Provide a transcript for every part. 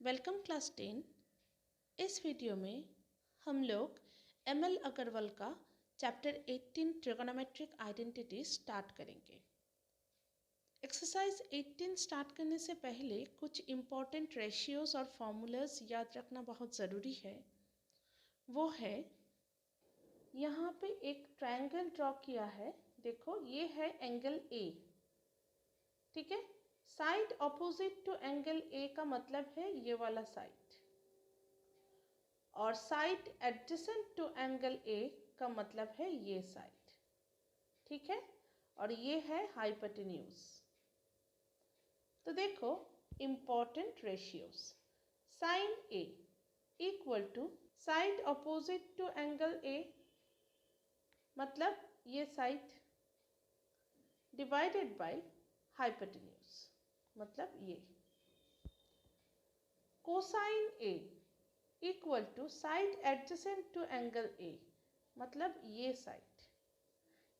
Welcome class 10। इस video में हम लोग एम.एल. अग्रवाल का चैप्टर 18 ट्रिगोनोमेट्रिक आइडेंटिटी स्टार्ट करेंगे। एक्सरसाइज 18 स्टार्ट करने से पहले कुछ इम्पॉर्टेंट रेशियोज और फॉर्मूलाज याद रखना बहुत ज़रूरी है। वो है, यहाँ पे एक ट्रायंगल ड्रॉ किया है। देखो, ये है एंगल ए, ठीक है। Side opposite to angle A का मतलब है ये वाला साइड, और side adjacent to angle A का मतलब है ये साइड, ठीक है। और ये है हाइपोटेन्यूज। तो देखो, important ratios, sine A equal to side opposite to angle A, मतलब ये साइड, डिवाइडेड बाय हाइपोटेन्यूज, मतलब ये। Cosine A equal to side adjacent to angle A, मतलब ये साइड,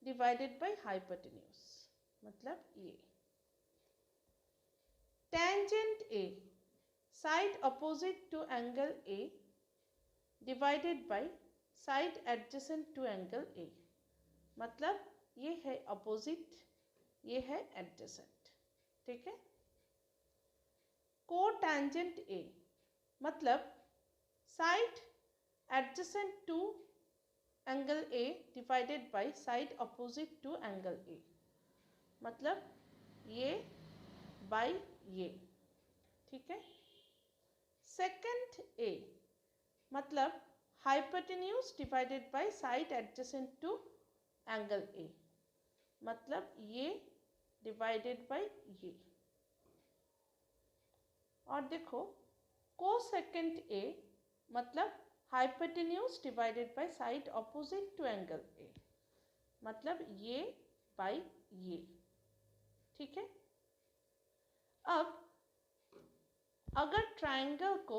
डिवाइडेड बाय हाइपोटेन्यूज, मतलब ये। Tangent A, side opposite to angle A, divided by side adjacent to angle A, मतलब ये है opposite, ये है एडजेसेंट, ठीक है। कोटेंजेंट ए, मतलब side adjacent to angle A divided by side opposite to angle A, मतलब ये बाय ये, ठीक है। सेकंड ए, मतलब hypotenuse divided by side adjacent to angle A, मतलब ये डिवाइडेड बाय ये। और देखो, कोसेकेंट ए, मतलब hypotenuse divided by side opposite to angle A, मतलब ये बाय ये, ठीक है। अब अगर ट्रायंगल को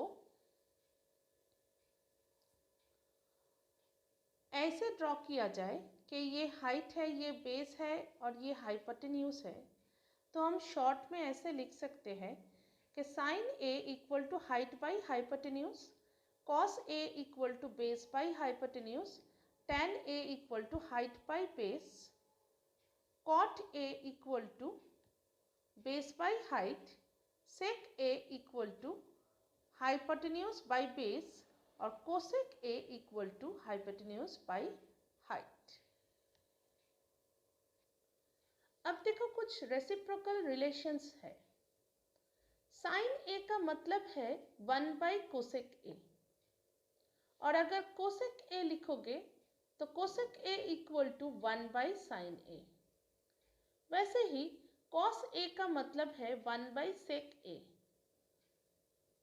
ऐसे ड्रॉ किया जाए कि ये हाइट है, ये बेस है और ये हाइपोटेन्यूज है, तो हम शॉर्ट में ऐसे लिख सकते हैं कि sine A equal to height by hypotenuse, cos A equal to base by hypotenuse, tan A equal to height by base, cot A equal to base by height, sec A equal to hypotenuse by base, और cosec A equal to hypotenuse by height. अब देखो, कुछ reciprocal relations है। Sine A का मतलब है 1 by cosec ए, और अगर कोसेक ए लिखोगे तो cosec A equal to 1 by sine A. वैसे ही कॉस ए का मतलब है 1 बाई सेक ए,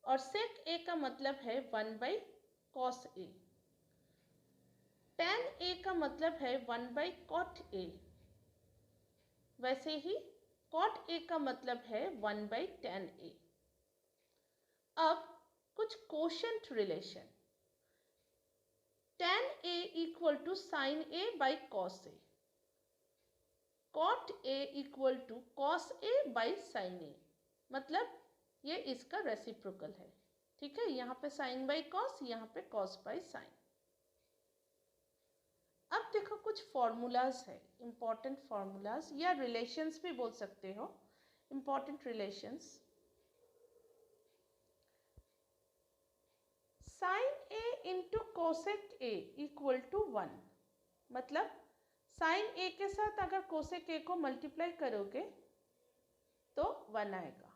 और सेक ए का मतलब है 1 बाई कॉस ए। टेन ए का मतलब है 1 बाई कॉट ए, वैसे ही कॉट ए का मतलब है 1 बाई टेन ए। अब कुछ quotient relation, tan A equal to sine A by cos A, cot A equal to cos A by sine A, मतलब ये इसका रेसिप्रोकल है, ठीक है। यहाँ पे साइन बाई कॉस, यहाँ पे कॉस बाई साइन। अब देखो, कुछ फॉर्मूलाज है, इंपॉर्टेंट फॉर्मूलाज या रिलेशंस भी बोल सकते हो, important relations. Sine A into cosec A equal to 1, मतलब साइन ए के साथ अगर कोसेक ए को मल्टीप्लाई करोगे तो 1 आएगा।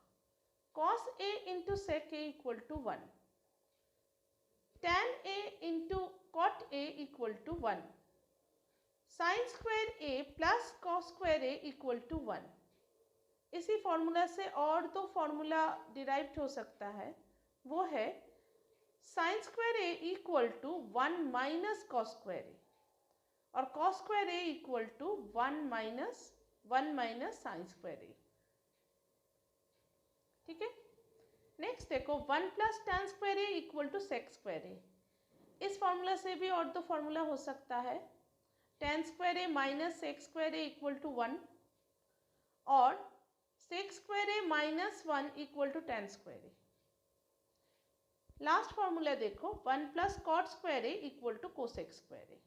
Cos A into sec A equal to 1, tan A into cot A equal to 1, sine square A plus cos square A equal to 1। इसी formula से और दो फॉर्मूला डिराइव्ड हो सकता है, वो है sine square A equal to 1 minus cos square A, और cos square A equal to 1 minus sine square A, ठीक है। नेक्स्ट देखो, 1 plus tan square A equal to sec square A. इस फॉर्मूला से भी और दो फॉर्मूला हो सकता है, tan square A minus sec square A equal to 1, और sec square A minus 1 equal to tan square A. Last formula देखो, 1 plus cot square A equal to cosec square A.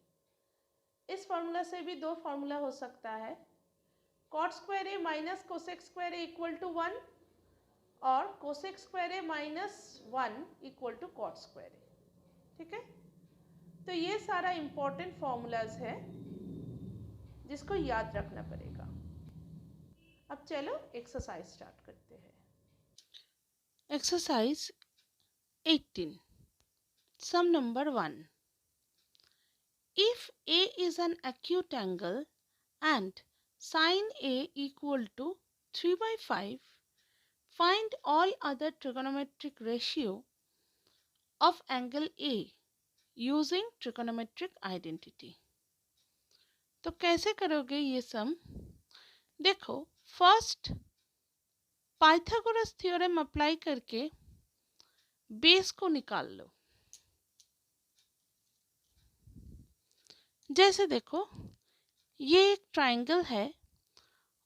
इस फॉर्मूला से भी दो formula हो सकता है, cot square A minus cosec square A equal to 1 और cosec square A minus 1 equal to cot square A. ठीक है, तो ये सारा इंपॉर्टेंट फॉर्मूलाज है जिसको याद रखना पड़ेगा। अब चलो एक्सरसाइज स्टार्ट करते हैं। Exercise 18, sum number 1. If A is an acute angle and sin A equal to 3/5, find all other trigonometric ratio of angle A using trigonometric identity. तो कैसे करोगे ये सम? देखो, फर्स्ट पाइथागोरस थ्योरम अप्लाई करके base को निकाल लो। जैसे देखो, ये एक ट्रायंगल है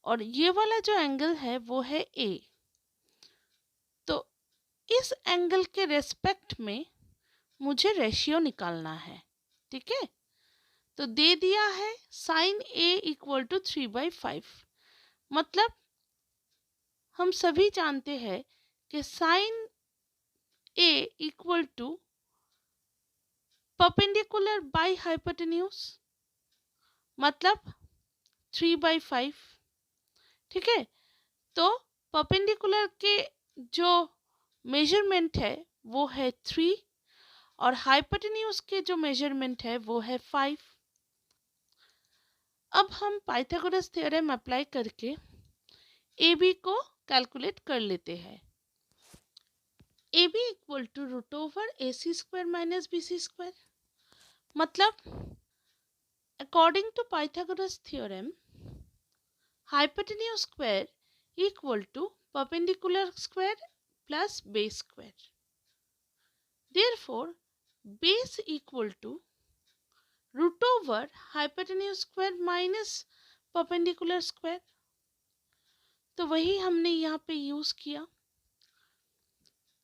और ये वाला जो एंगल है वो है ए, तो इस एंगल के रेस्पेक्ट में मुझे रेशियो निकालना है। ठीक है, तो दे दिया है साइन ए इक्वल टू 3/5। मतलब हम सभी जानते हैं कि sine A equal to perpendicular by hypotenuse, मतलब 3/5। ठीक है, तो परपेंडिकुलर के जो मेजरमेंट है वो है 3 और हाइपोटेन्यूज के जो मेजरमेंट है वो है 5। अब हम पाइथागोरस थ्योरम अप्लाई करके ए बी को कैलकुलेट कर लेते हैं। A B equal to root over A C square minus B C square, मतलब according to Pythagoras theorem hypotenuse square equal to perpendicular square plus base square. Therefore, base equal to root over hypotenuse square minus perpendicular square. तो वही हमने यहाँ पे use किया,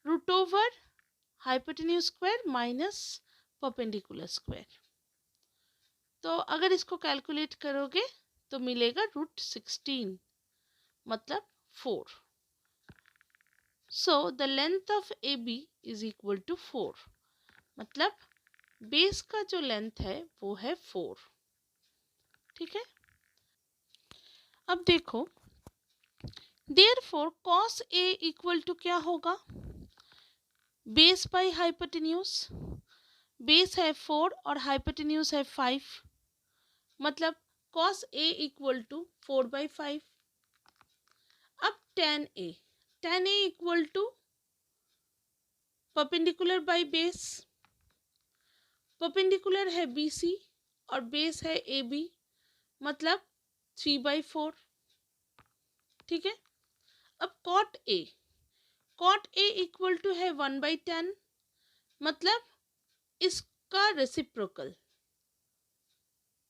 root over hypotenuse square minus perpendicular square. तो अगर इसको calculate करोगे तो मिलेगा √16, मतलब 4. So the length of A B is equal to 4, मतलब बेस का जो लेंथ है वो है 4। ठीक है, अब देखो, therefore cos A equal to क्या होगा? Base by hypotenuse. बेस है 4 और हाइपोटेन्यूज है 5, मतलब cos A इक्वल टू 4/5। अब tan A equal to perpendicular by base. Perpendicular है BC और बेस है AB, मतलब 3/4। ठीक है, अब cot A इक्वल टू है 1/10, मतलब इसका रेसिप्रोकल।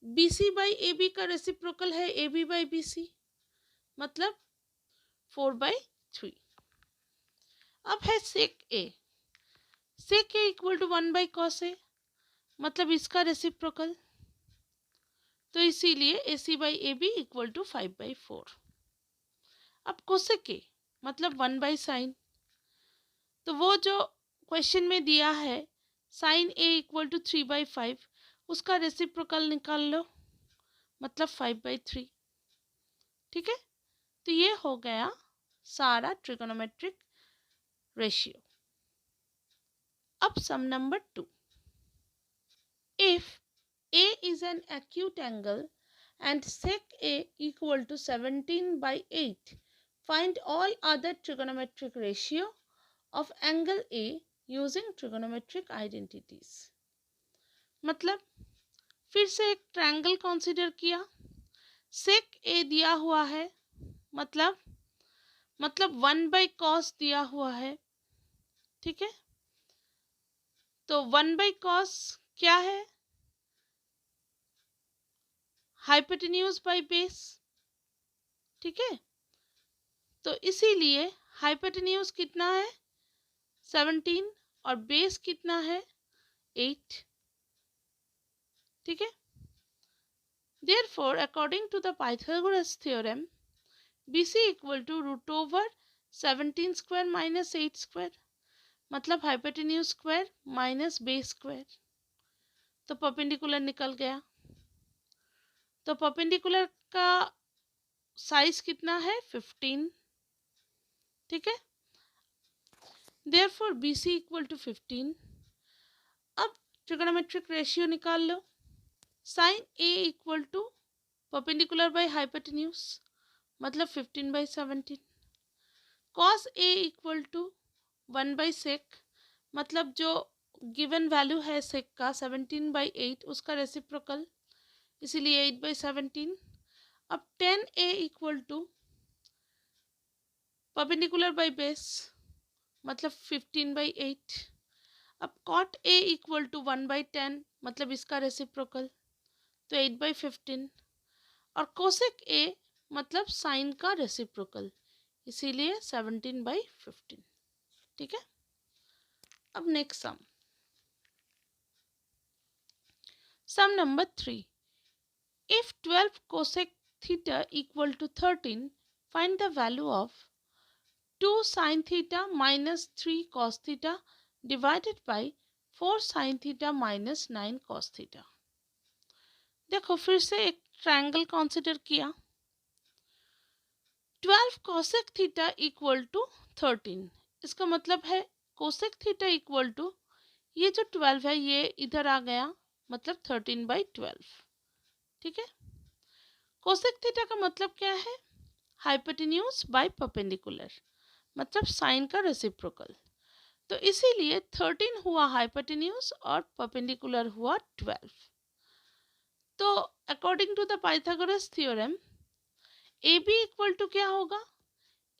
BC बाई AB का रेसिप्रोकल है AB बाई BC, मतलब 4/3। अब है sec A equal to 1/cos A, मतलब इसका रेसिप्रोकल, तो इसीलिए AC by AB equal to 5/4। अब cosec A मतलब 1/sin, तो वो जो क्वेश्चन में दिया है sin A इक्वल टू 3/5, उसका रेसिप्रोकल निकाल लो, मतलब 5/3। ठीक है, तो ये हो गया सारा ट्रिगोनोमेट्रिक रेशियो। अब sum number 2, if A is an acute angle and sec A equal to 17/8, find all other trigonometric ratio of angle A using trigonometric identities। मतलब फिर से एक ट्रायंगल कंसीडर किया, sec A दिया हुआ है, मतलब 1/cos दिया हुआ है। ठीक है, तो 1/cos क्या है? Hypotenuse by base. ठीक है, तो इसीलिए हाइपोटेन्यूज कितना है? 17 और बेस कितना है 8, ठीक है। Therefore, according to the Pythagoras theorem, BC equal to root over 17 square minus 8 square, मतलब hypotenuse square minus base square. तो परपेंडिकुलर निकल गया। तो परपेंडिकुलर का साइज कितना है 15, ठीक है। Therefore, BC equal to 15। अब ट्रिगोनोमेट्रिक रेशियो निकाल लो। Sine A equal to perpendicular by hypotenuse, मतलब 15/17। Cos A equal to 1/sec, मतलब जो गिवन वैल्यू है सेक का 17/8 उसका रेसिप्रोकल, इसीलिए 8/17। अब tan A equal to perpendicular by base, मतलब 15/8। अब cot A इक्वल टू 1/10, मतलब इसका रेसिप्रोकल, तो 8/15। और कोसेक A मतलब साइन का रेसिप्रोकल, इसीलिए 17/15, ठीक है। अब next sum number 3। If 12 cosec theta equal to 13, find the value of 2 sin theta minus 3 cos theta divided by 4 sin theta minus 9 cos theta। देखो फिर से एक ट्रायंगल कंसीडर किया। 12 cosec theta इक्वल टू 13, इसका मतलब है cosec theta इक्वल टू ये जो 12 है ये इधर आ गया, मतलब 13/12, ठीक है। कोसेक थीटा का मतलब क्या है, हाइपोटेन्यूज बाय परपेंडिकुलर, मतलब साइन का रेसिप्रोकल। तो इसीलिए 13 हुआ हाइपोटेन्यूज और परपेंडिकुलर हुआ 12। तो according to the Pythagoras theorem A B equal to क्या होगा,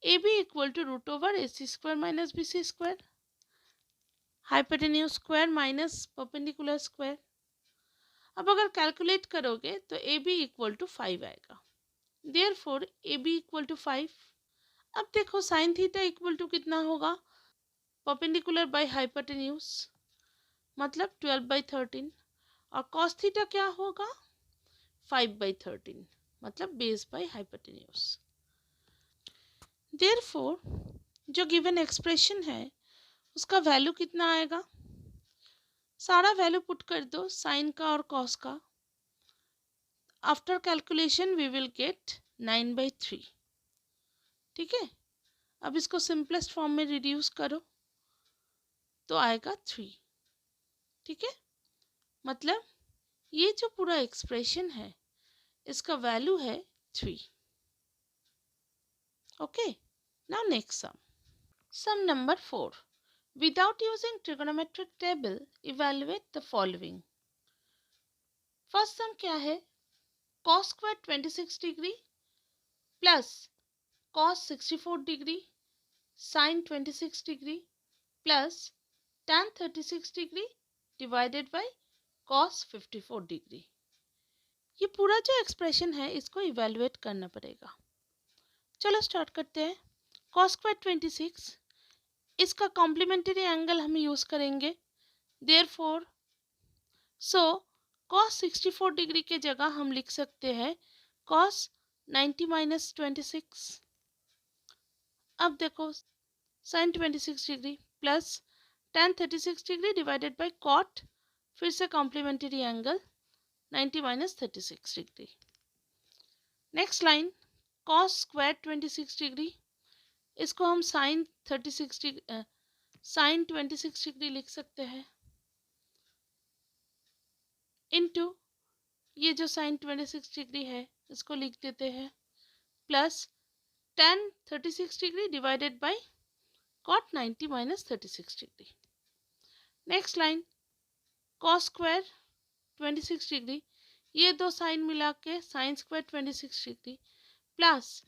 A B equal to root over A C square minus B C square, hypotenuse square minus perpendicular square. अब अगर कैलकुलेट करोगे तो ए बी इक्वल टू 5 आएगा। Therefore A B equal to 5। अब देखो sign theta equal to कितना होगा, perpendicular by hypotenuse, मतलब 12/13। और कॉस थीटा क्या होगा 5/13, मतलब बेस बाय हाइपोटेन्यूज। देयरफॉर जो गिवन एक्सप्रेशन है उसका वैल्यू कितना आएगा, सारा वैल्यू पुट कर दो साइन का और कॉस का। After calculation we will get 9/3, ठीक है। अब इसको सिंपलेस्ट फॉर्म में रिड्यूस करो तो आएगा 3, ठीक है। मतलब ये जो पूरा एक्सप्रेशन है इसका वैल्यू है 3। Okay, now next sum number 4। Without using trigonometric table evaluate the following. First sum क्या है, cos square 26 degree plus cos 64 degree sin 26 degree plus tan 36 degree divided by cos 54 degree. ये पूरा जो expression है इसको evaluate करना पड़ेगा। चलो स्टार्ट करते हैं। cos स्क्वायर 26, इसका कॉम्प्लीमेंट्री एंगल हम यूज करेंगे। देयरफॉर सो cos 64 डिग्री के जगह हम लिख सकते हैं cos 90 - 26। अब देखो sin 26 degree plus tan 36 degree divided by cot, फिर से complementary angle 90 - 36 degree. Next line cos square 26 degree, इसको हम sin 36 डिग्री sin 26 डिग्री लिख सकते हैं, इनटू ये जो sin 26 डिग्री है इसको लिख देते हैं, plus tan 36 degree divided by cot 90 - 36 degree. Next line cos square 26 degree, ये दो साइन मिला के sign square 26 degree plus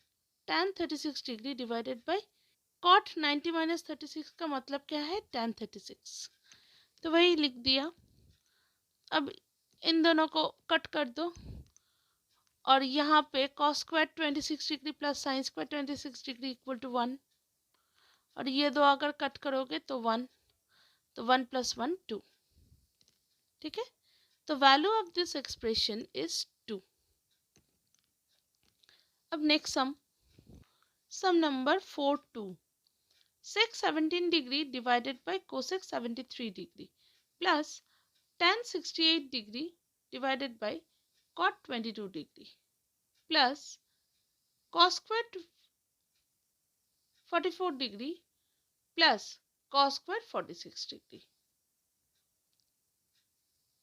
tan 36 degree divided by cot 90 - 36 का मतलब क्या है tan 36, तो वही लिख दिया। अब इन दोनों को कट कर दो और यहाँ पे cos square 26 degree plus sine square 26 degree equal to 1, और ये दो अगर कट करोगे तो 1, तो 1 + 1 2। ठीक है, तो value of this expression is 2। अब next sum number 4(2). sec 17 degree divided by cosec 73 degree plus tan 68 degree divided by cot 22 degree plus cos squared 44 degree plus cos squared 46 degree।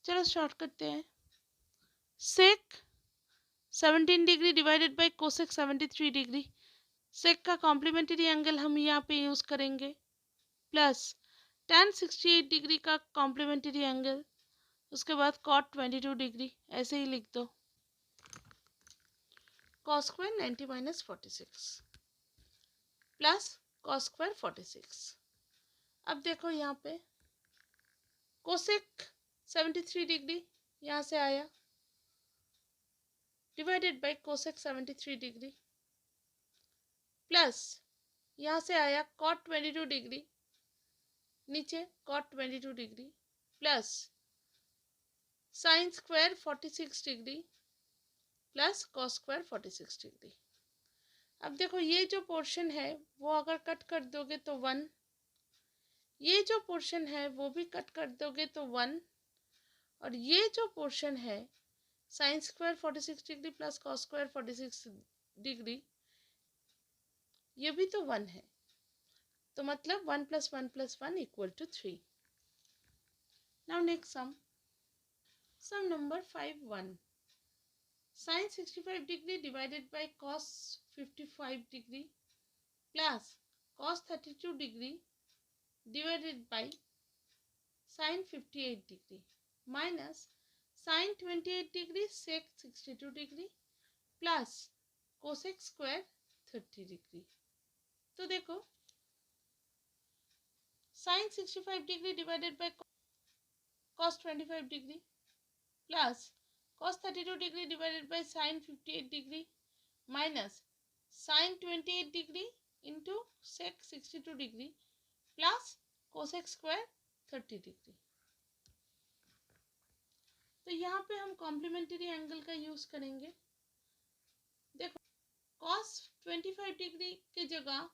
चलो स्टार्ट करते हैं। sec 17 degree divided bye cosec 73 degree, sec का complementary angle हम यहाँ पे use करेंगे, plus tan 68 degree का complementary angle, उसके बाद cot 22 डिग्री, ऐसे ही लिख दो, cos square 90 minus 46 plus cos square 46। अब देखो यहाँ पे cosec 73 डिग्री यहाँ से आया divided by cosec 73 degree plus यहाँ से आया cot 22 डिग्री, नीचे cot 22 degree plus sine square 46 degree plus cos square 46 degree. अब देखो ये जो पोर्शन है वो अगर कट कर दोगे तो 1, ये जो पोर्शन है वो भी कट कर दोगे तो 1, और ये जो पोर्शन है sine square 46 degree plus cos square 46 degree, ये भी तो 1 है, तो मतलब 1 + 1 + 1 = 3। Now next sum number 5(1). sin 65 degree divided by cos 55 degree plus cos 32 degree divided by sin 58 degree minus sin 28 degree sec 62 degree plus cosec square 30 degree। तो देखो sin 65 degree divided by cos 25 degree plus cos 32 degree divided by sin 58 degree minus sin 28 degree into sec 62 degree plus cosec square 30 degree। तो यहाँ पे हम complementary angle का use करेंगे। देखो cos 25 degree के जगह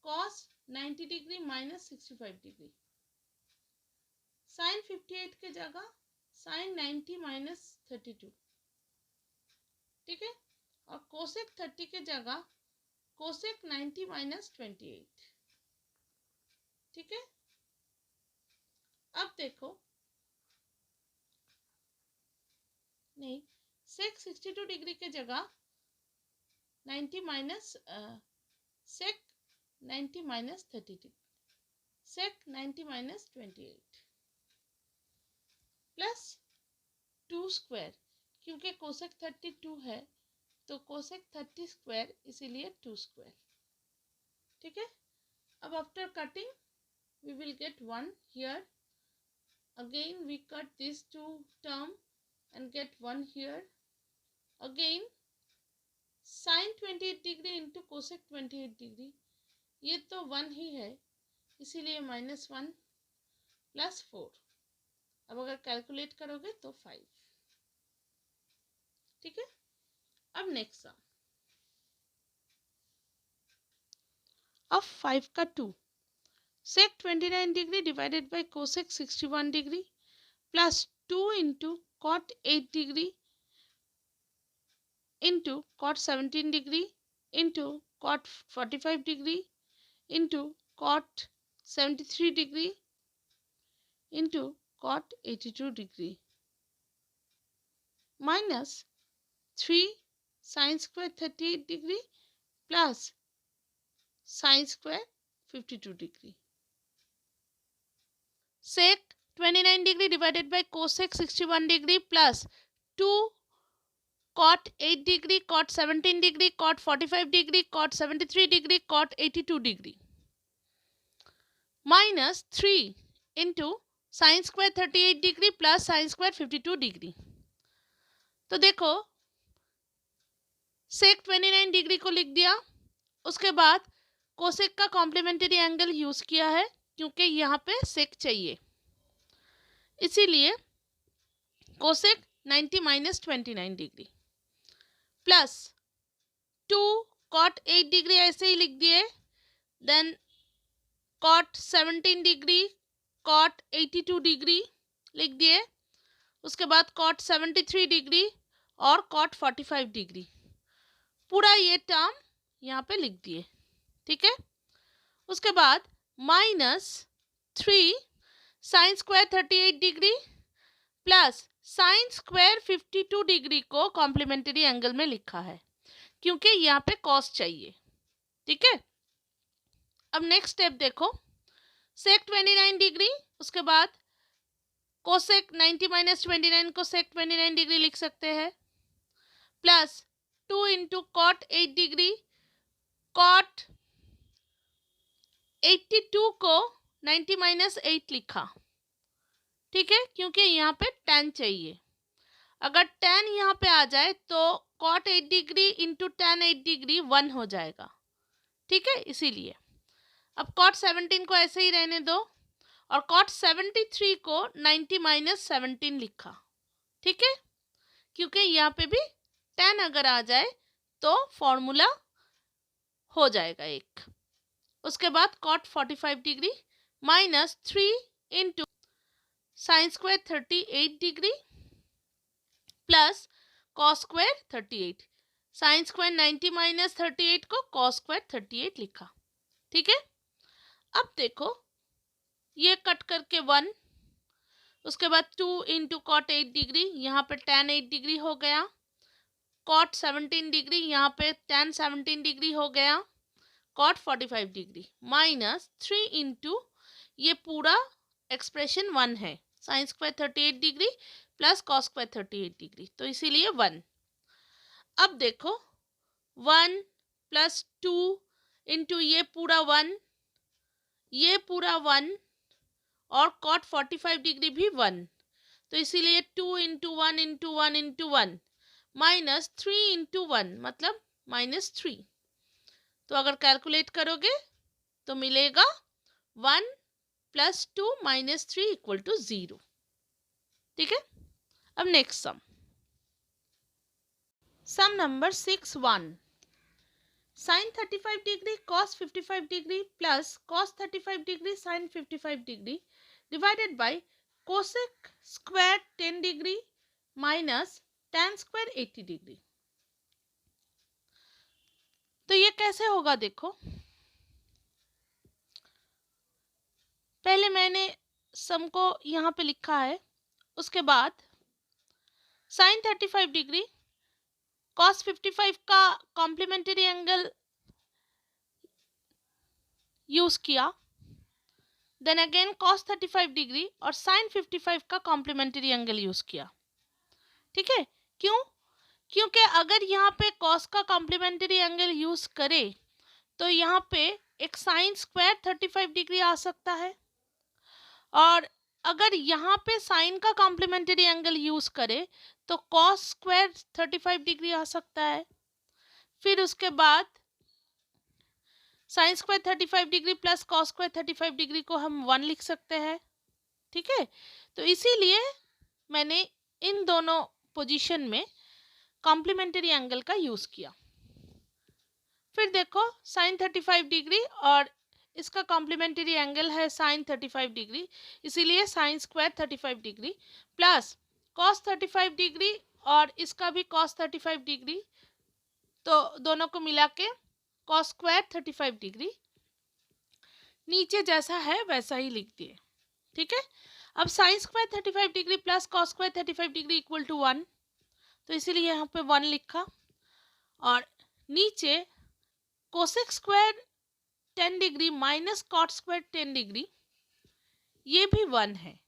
cos 90 degree minus 65 degree, sin 58 के जगह sin 90 माइनस 32, ठीक है, और कोसेक 30 के जगह कोसेक 90 माइनस 28, ठीक है। अब देखो नहीं, सेक 62 डिग्री के जगह 90 माइनस सेक 90 माइनस 30 सेक 90 माइनस 28 प्लस 2 स्क्वायर, क्योंकि कोसेक 32 है तो कोसेक 30 स्क्वायर, इसीलिए 2 स्क्वायर, ठीक है। अब after cutting we will get 1 here, again we cut these two term and get 1 here, again sin 28 degree into cosec 28 degree, ये तो 1 ही है, इसीलिए -1 प्लस 4। अब अगर कैलकुलेट करोगे तो 5, ठीक है। अब नेक्स्ट सम, अब 5 का 2, sec 29 degree divided bye cosec 61 degree plus 2 into cot 8 degree into cot 17 degree into cot 45 degree into cot 73 degree into cot 82 degree minus 3 sin square 38 degree plus sin square 52 degree. sec 29 degree divided bye cosec 61 degree plus 2 cot 8 degree cot 17 degree cot 45 degree cot 73 degree cot 82 degree minus 3 into sine square 38 degree plus sine square 52 degree. तो देखो सेक 29 degree को लिख दिया, उसके बाद cosec का complementary angle use किया है क्योंकि यहाँ पे सेक चाहिए, इसीलिए cosec 90 minus 29 degree plus 2 cot 8 degree ऐसे ही लिख दिए, then cot 17 degree, cot 82 degree लिख दिए, उसके बाद कॉट 73 डिग्री और कॉट 45 डिग्री, पूरा ये टर्म यहाँ पे लिख दिए, ठीक है। उसके बाद -3 sine square 38 degree plus sine square 52 degree को कॉम्प्लीमेंट्री एंगल में लिखा है क्योंकि यहाँ पे कॉस चाहिए, ठीक है। अब नेक्स्ट स्टेप देखो, सेक 29 डिग्री, उसके बाद कोसेक 90 माइनस 29 को सेक 29 डिग्री लिख सकते हैं, plus 2 into cot 8 degree, cot 82 को 90 माइनस 8 लिखा, ठीक है, क्योंकि यहाँ पे tan चाहिए। अगर tan यहाँ पे आ जाए तो cot 8 degree into tan 8 degree 1 हो जाएगा, ठीक है, इसीलिए। अब cot 17 को ऐसे ही रहने दो और cot 73 को 90 माइनस 17 लिखा, ठीक है, क्योंकि यहाँ पे भी tan अगर आ जाए तो फॉर्मूला हो जाएगा एक। उसके बाद cot 45 degree minus 3 into sine square 38 degree plus cos square 38, sine square 90 minus 38 को कॉस स्क्वायर 38 लिखा, ठीक है। अब देखो ये कट करके 1, उसके बाद 2 इंटू कॉट 8 डिग्री, यहाँ पे tan 8 डिग्री हो गया, कॉट 17 डिग्री, यहाँ पे tan 17 डिग्री हो गया, कॉट 45 डिग्री माइनस 3 इंटू ये पूरा एक्सप्रेशन 1 है, sine square 38 degree plus cos square 38 degree, तो इसीलिए 1। अब देखो 1 प्लस 2 इंटू ये पूरा 1, ये पूरा 1 और कॉट 45 डिग्री भी 1, तो इसीलिए 2 into 1 into 1 into 1 minus 3 into 1 मतलब -3। तो अगर कैलकुलेट करोगे तो मिलेगा 1 प्लस 2 माइनस 3 इक्वल टू 0, ठीक है। अब next sum number 6(1), sine 35 degree cos 55 degree plus cos 35 degree sine 55 degree divided by cosec square 10 degree minus tan square 80 degree. तो ये कैसे होगा देखो, पहले मैंने सम को यहाँ पे लिखा है, उसके बाद साइन 35 डिग्री कॉस 55 का कॉम्प्लीमेंट्री एंगल यूज किया, देन अगेन कॉस 35 डिग्री और साइन 55 का कॉम्प्लीमेंट्री एंगल यूज किया, ठीक है। क्यों? क्योंकि अगर यहाँ पे कॉस का कॉम्प्लीमेंट्री एंगल यूज करे तो यहाँ पे एक साइन स्क्वायर 35 डिग्री आ सकता है, और अगर यहाँ पे साइन का कॉम्प्लीमेंट्री एंगल यूज करे तो कॉस स्क्वायर 35 डिग्री आ सकता है। फिर उसके बाद sign square 35 degree plus cos square 35 degree को हम 1 लिख सकते हैं, ठीक है। तो इसीलिए मैंने इन दोनों पोजीशन में कॉम्प्लीमेंट्री एंगल का यूज किया। फिर देखो साइन 35 डिग्री और इसका कॉम्प्लीमेंट्री एंगल है साइन 35 डिग्री, इसीलिए sign square 35 degree plus cos 35 degree और इसका भी कॉस 35 डिग्री, तो दोनों को मिला के कॉस स्क्वायर 35 डिग्री, नीचे जैसा है वैसा ही लिख दिए, ठीक है। अब sine square 35 degree plus cos square 35 degree equal to 1, तो इसीलिए यहाँ पे 1 लिखा, और नीचे cosec square 10 degree minus cot square 10 degree, ये भी 1 है,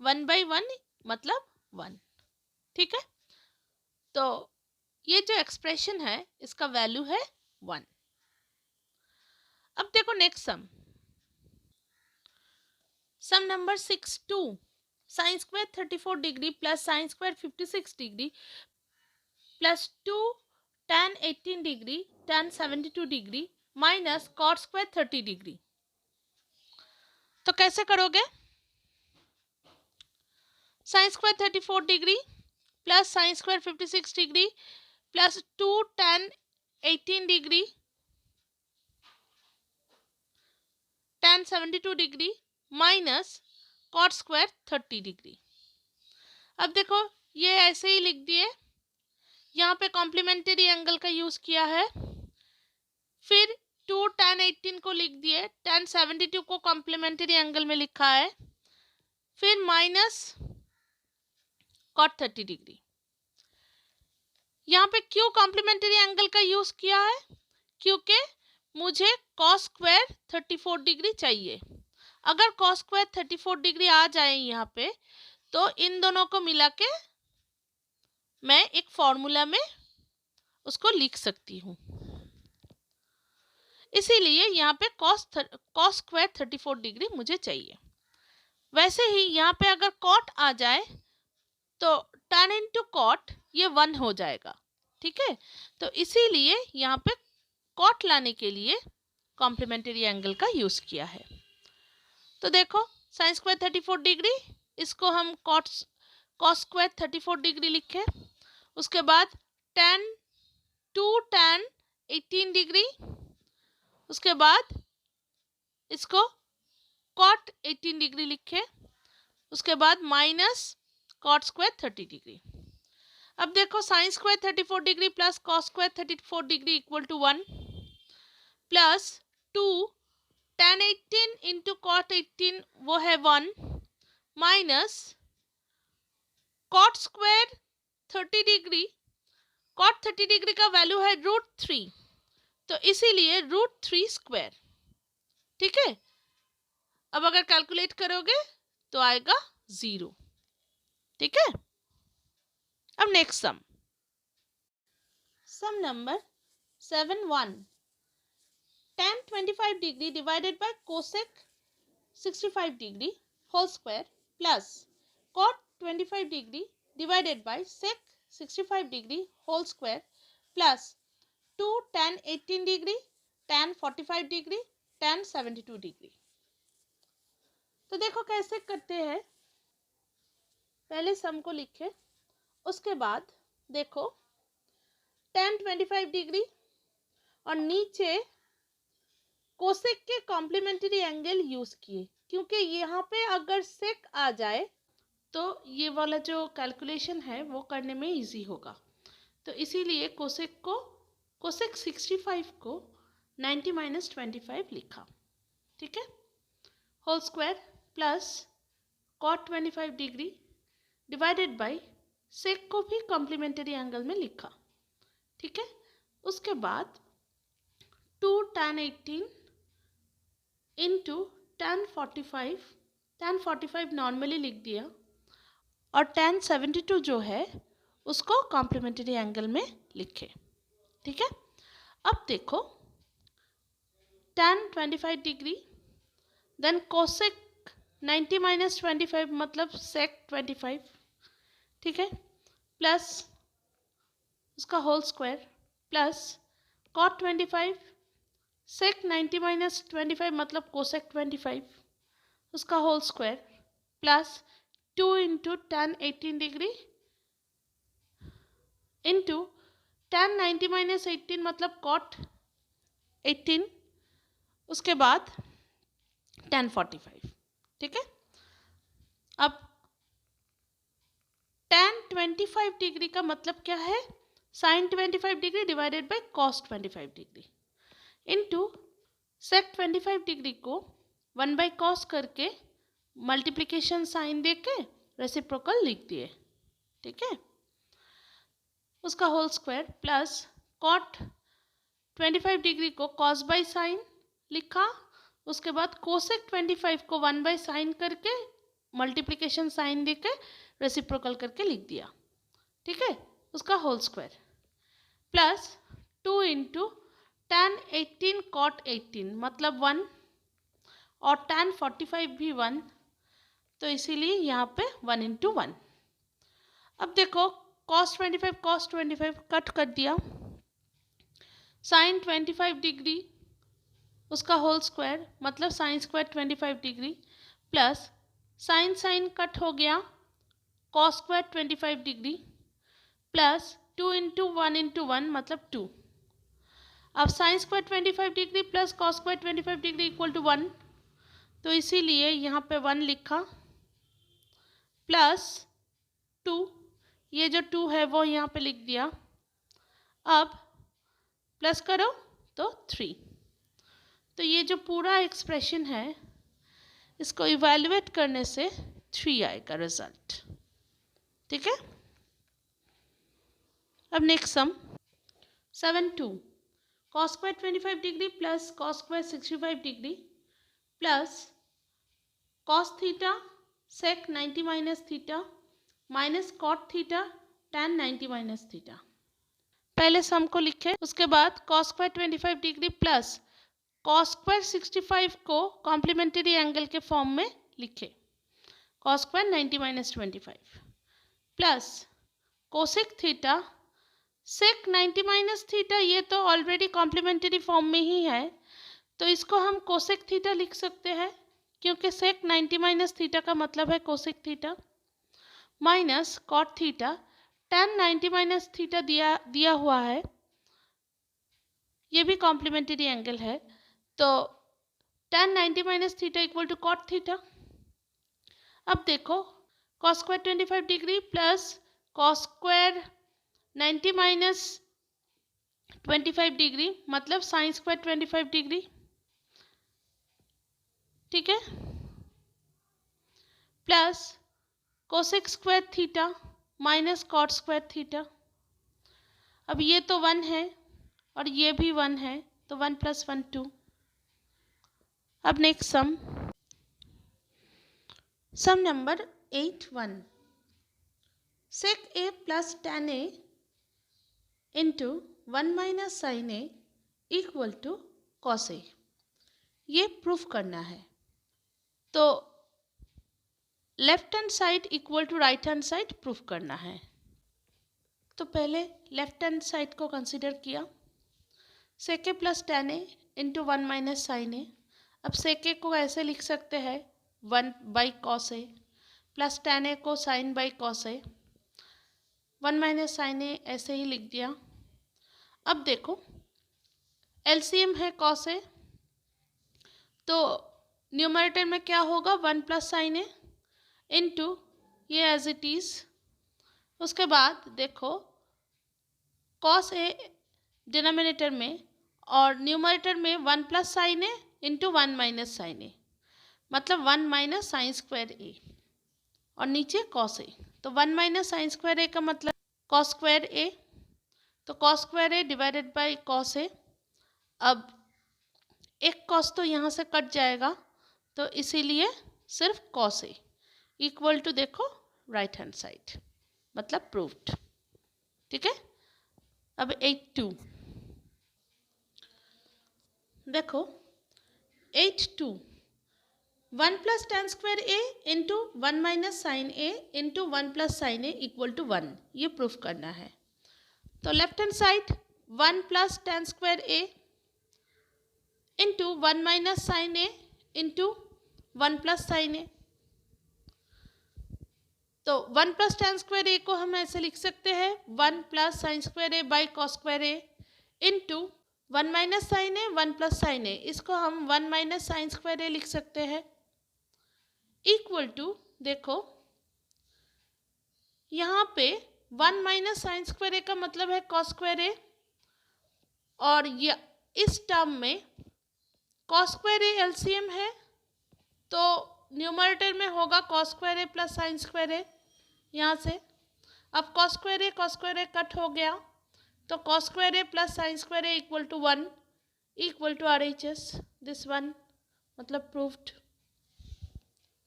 1/1 मतलब 1, ठीक है। तो ये जो एक्सप्रेशन है इसका वैल्यू है 1। अब देखो next sum number 6(2), sine square 34 degree plus sine square 56 degree plus 2 tan 18 degree tan 72 degree minus cot square 30 degree. तो कैसे करोगे? Sine square 34 degree plus sine square 56 degree plus 2 tan 18 degree tan 72 degree minus cot square 30 degree. अब देखो ये ऐसे ही लिख दिए, यहाँ पे कॉम्प्लीमेंट्री एंगल का यूज किया है, फिर 2 tan 18 को लिख दिए, tan 72 को कॉम्प्लीमेंट्री एंगल में लिखा है, फिर माइनस कॉट 30 डिग्री। यहाँ पे क्यों कॉम्प्लीमेंट्री एंगल का यूज किया है? क्योंकि मुझे कॉस स्क्वायर 34 डिग्री चाहिए। अगर कॉस स्क्वायर 34 डिग्री आ जाए यहाँ पे तो इन दोनों को मिला के मैं एक फॉर्मूला में उसको लिख सकती हूँ, इसीलिए यहाँ पे कॉस स्क्वायर 34 डिग्री मुझे चाहिए। वैसे ही यहाँ पे अगर कॉट आ जाए तो tan इंटू कॉट ये 1 हो जाएगा, ठीक है। तो इसीलिए यहाँ पे कॉट लाने के लिए कॉम्प्लीमेंट्री एंगल का यूज किया है। तो देखो साइन स्क्वायर 34 डिग्री, इसको हम कॉस स्क्वायर 34 डिग्री लिखे, उसके बाद tan 2 tan 18 डिग्री, उसके बाद इसको कॉट 18 डिग्री लिखे, उसके बाद माइनस कॉट स्क्वायर 30 डिग्री। अब देखो sine square 34 degree plus cos square 34 degree equal to 1 plus 2 tan 18 into cot 18 वो है 1 minus cot square 30 degree, cot 30 degree का वैल्यू है √3, तो इसीलिए √3 स्क्वायर, ठीक है। अब अगर कैलकुलेट करोगे तो आएगा 0, ठीक है। अब next sum number 7(1). tan 25 degree divided by cosec 65 degree whole square plus cot 25 degree divided by sec 65 degree whole square plus 2 tan 18 degree tan 45 degree tan 72 degree. तो देखो कैसे करते हैं, पहले सम को लिखे, उसके बाद देखो tan 25 डिग्री और नीचे कोसेक के कॉम्प्लीमेंट्री एंगल यूज किए, क्योंकि यहाँ पे अगर सेक आ जाए तो ये वाला जो कैलकुलेशन है वो करने में इजी होगा, तो इसीलिए कोसेक 65 को 90 माइनस 25 लिखा, ठीक है, whole square plus cot 25 degree divided by sec को भी कॉम्प्लीमेंट्री एंगल में लिखा, ठीक है। उसके बाद 2 tan 18 इंटू tan 45 नॉर्मली लिख दिया, और tan 72 जो है उसको कॉम्प्लीमेंट्री एंगल में लिखे, ठीक है। अब देखो tan 25 degree then cosec 90 minus 25 मतलब सेक 25, ठीक है, प्लस उसका whole square plus cot 25 sec 90 minus 25 मतलब कोसेक 25 उसका whole square plus 2 into tan 18 degree into tan 90 minus 18 मतलब कॉट 18, उसके बाद tan 45, ठीक है। अब tan 25 डिग्री का मतलब क्या है, sine 25 degree divided by cos 25 degree into sec 25 degree को 1 बाय कॉस करके मल्टीप्लिकेशन साइन दे के रेसिप्रोकल लिख दिए, ठीक है, उसका whole square plus cot 25 degree को कॉस बाय साइन लिखा, उसके बाद कोसेक 25 को 1 बाय साइन करके मल्टीप्लिकेशन साइन दे के रेसिप्रोकल करके लिख दिया, ठीक है, उसका whole square plus 2 into tan 18 cot 18 मतलब 1 और tan 45 भी 1, तो इसीलिए यहाँ पे 1 इंटू 1। अब देखो cos 25 कट कर दिया, साइन 25 डिग्री उसका होल स्क्वायर मतलब sine square 25 degree plus sine cut हो गया cos square 25 degree plus 2 into 1 into 1 मतलब 2। अब sine square 25 degree plus cos square 25 degree equal to 1, तो इसीलिए यहाँ पे 1 लिखा प्लस 2, ये जो 2 है वो यहाँ पे लिख दिया। अब प्लस करो तो 3। तो ये जो पूरा एक्सप्रेशन है इसको इवैल्यूएट करने से 3 आएगा रिजल्ट। ठीक है। अब next sum 7(2) cos square 25 degree plus cos square 65 degree plus cos theta sec 90 minus theta minus cot theta tan 90 minus theta. पहले सम को लिखे, उसके बाद cos square 25 degree plus cos square 65 को कॉम्प्लीमेंट्री एंगल के फॉर्म में लिखे, cos square 90 minus 25 plus cosec theta sec 90 minus theta, ये तो ऑलरेडी कॉम्प्लीमेंट्री फॉर्म में ही है, तो इसको हम कोसेक थीटा लिख सकते हैं क्योंकि सेक 90 माइनस थीटा का मतलब है cosec theta minus cot theta tan 90 minus theta दिया हुआ है, ये भी कॉम्प्लीमेंट्री एंगल है, तो tan 90 minus theta equal to cot theta. अब देखो cos square 25 degree plus cos square 90 minus 25 degree मतलब साइन स्क्वायर 25 डिग्री। ठीक है, plus cosec square theta minus cot square theta. अब ये तो 1 है और ये भी 1 है, तो 1 + 1 2। अब next sum number 8(1) sec a plus tan a into 1 minus sine a equal to cos a, ये प्रूफ करना है। तो left hand side equal to right hand side proof करना है। तो पहले लेफ्ट हैंड साइड को कंसिडर किया, sec a plus tan a into 1 minus sine a। अब सेक a को ऐसे लिख सकते हैं 1/cos a plus tan a को sin by cos a, 1 minus sine a ऐसे ही लिख दिया। अब देखो एलसीएम है cos a, तो न्यूमरेटर में क्या होगा 1 + साइन a इंटू ये एज इट इज। उसके बाद देखो cos a डिनोमिनेटर में और न्यूमरेटर में 1 + sine a into 1 minus sine a मतलब 1 माइनस साइन स्क्वायर a और नीचे cos a, तो 1 माइनस साइन स्क्वायर a का मतलब cos स्क्वायर a, तो cos square a divided by cos a। अब एक cos तो यहाँ से कट जाएगा, तो इसीलिए सिर्फ cos a इक्वल टू देखो राइट हैंड साइड मतलब प्रूव्ड। ठीक है। अब 8(2) देखो 8(2) 1 + tan square a into 1 minus sine a into 1 + sine a equal to 1, ये प्रूफ करना है। तो left hand side 1 + tan square a into 1 minus sine a into 1 + sine a, तो 1 + tan स्क्वायर a को हम ऐसे लिख सकते हैं 1 + sine square a by cos square a into 1 minus sine a 1 + sine a, इसको हम 1 माइनस साइन स्क्वायर a लिख सकते हैं इक्वल टू देखो यहाँ पे 1 माइनस साइन स्क्वायर a का मतलब है कॉस स्क्वायर a और ये इस टर्म में कॉस स्क्वायर a एलसीएम है, तो न्यूमरेटर में होगा cos square a plus sine square a यहाँ से। अब कॉस स्क्वायर a कट हो गया, तो cos square a plus sine square a equal to 1 equal to RHS this 1 मतलब प्रूव्ड।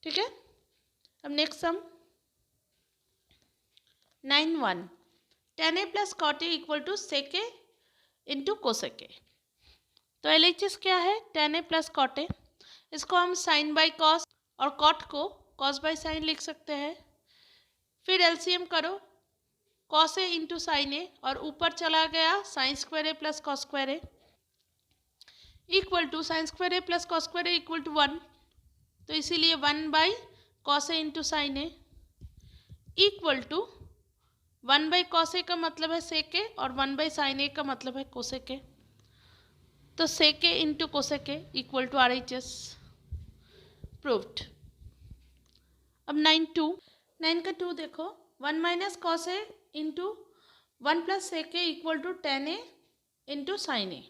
ठीक है। अब next sum 9(1) tan a plus cot a equal to sec a into cosec a। तो LHS क्या है tan a plus cot a, इसको हम sine by cos और कॉट को कॉस बाई साइन लिख सकते हैं। फिर एलसीएम करो cos A into sine A और ऊपर चला गया sine square A plus cos square A equal to sine square A plus cos square A equal to 1, तो इसीलिए 1/cos A into sine A equal to 1/cos A का मतलब है sec A और 1/sin A का मतलब है cosec A। तो sec A into cosec A equal to RHS, proved. अब 9 का 2 देखो, 1 minus cos A into 1 plus sec A equal to tan A into sin A।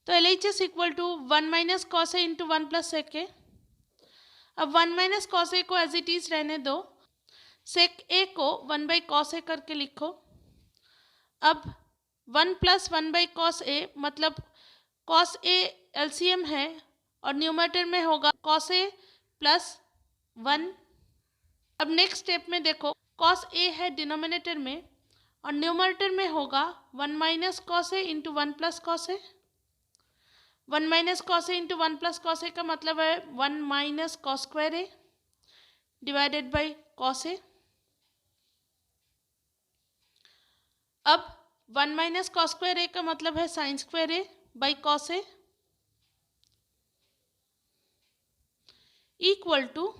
तो LHS equal to 1 minus cos A into 1 plus sec A। अब 1 minus cos A को as it is रहने दो, sec A को 1/cos A करके लिखो। अब 1 plus 1/cos A मतलब cos A LCM है और न्यूमरेटर में होगा cos A प्लस 1। अब नेक्स्ट स्टेप में देखो, cos A है डिनोमिनेटर में और न्यूमरेटर में होगा 1 minus cos A into 1 plus cos A। 1 minus cos A into 1 plus cos A का मतलब है 1 minus cos square A divided by cos A। अब 1 माइनस cos स्क्वायर A का मतलब है sin square A by cos A equal to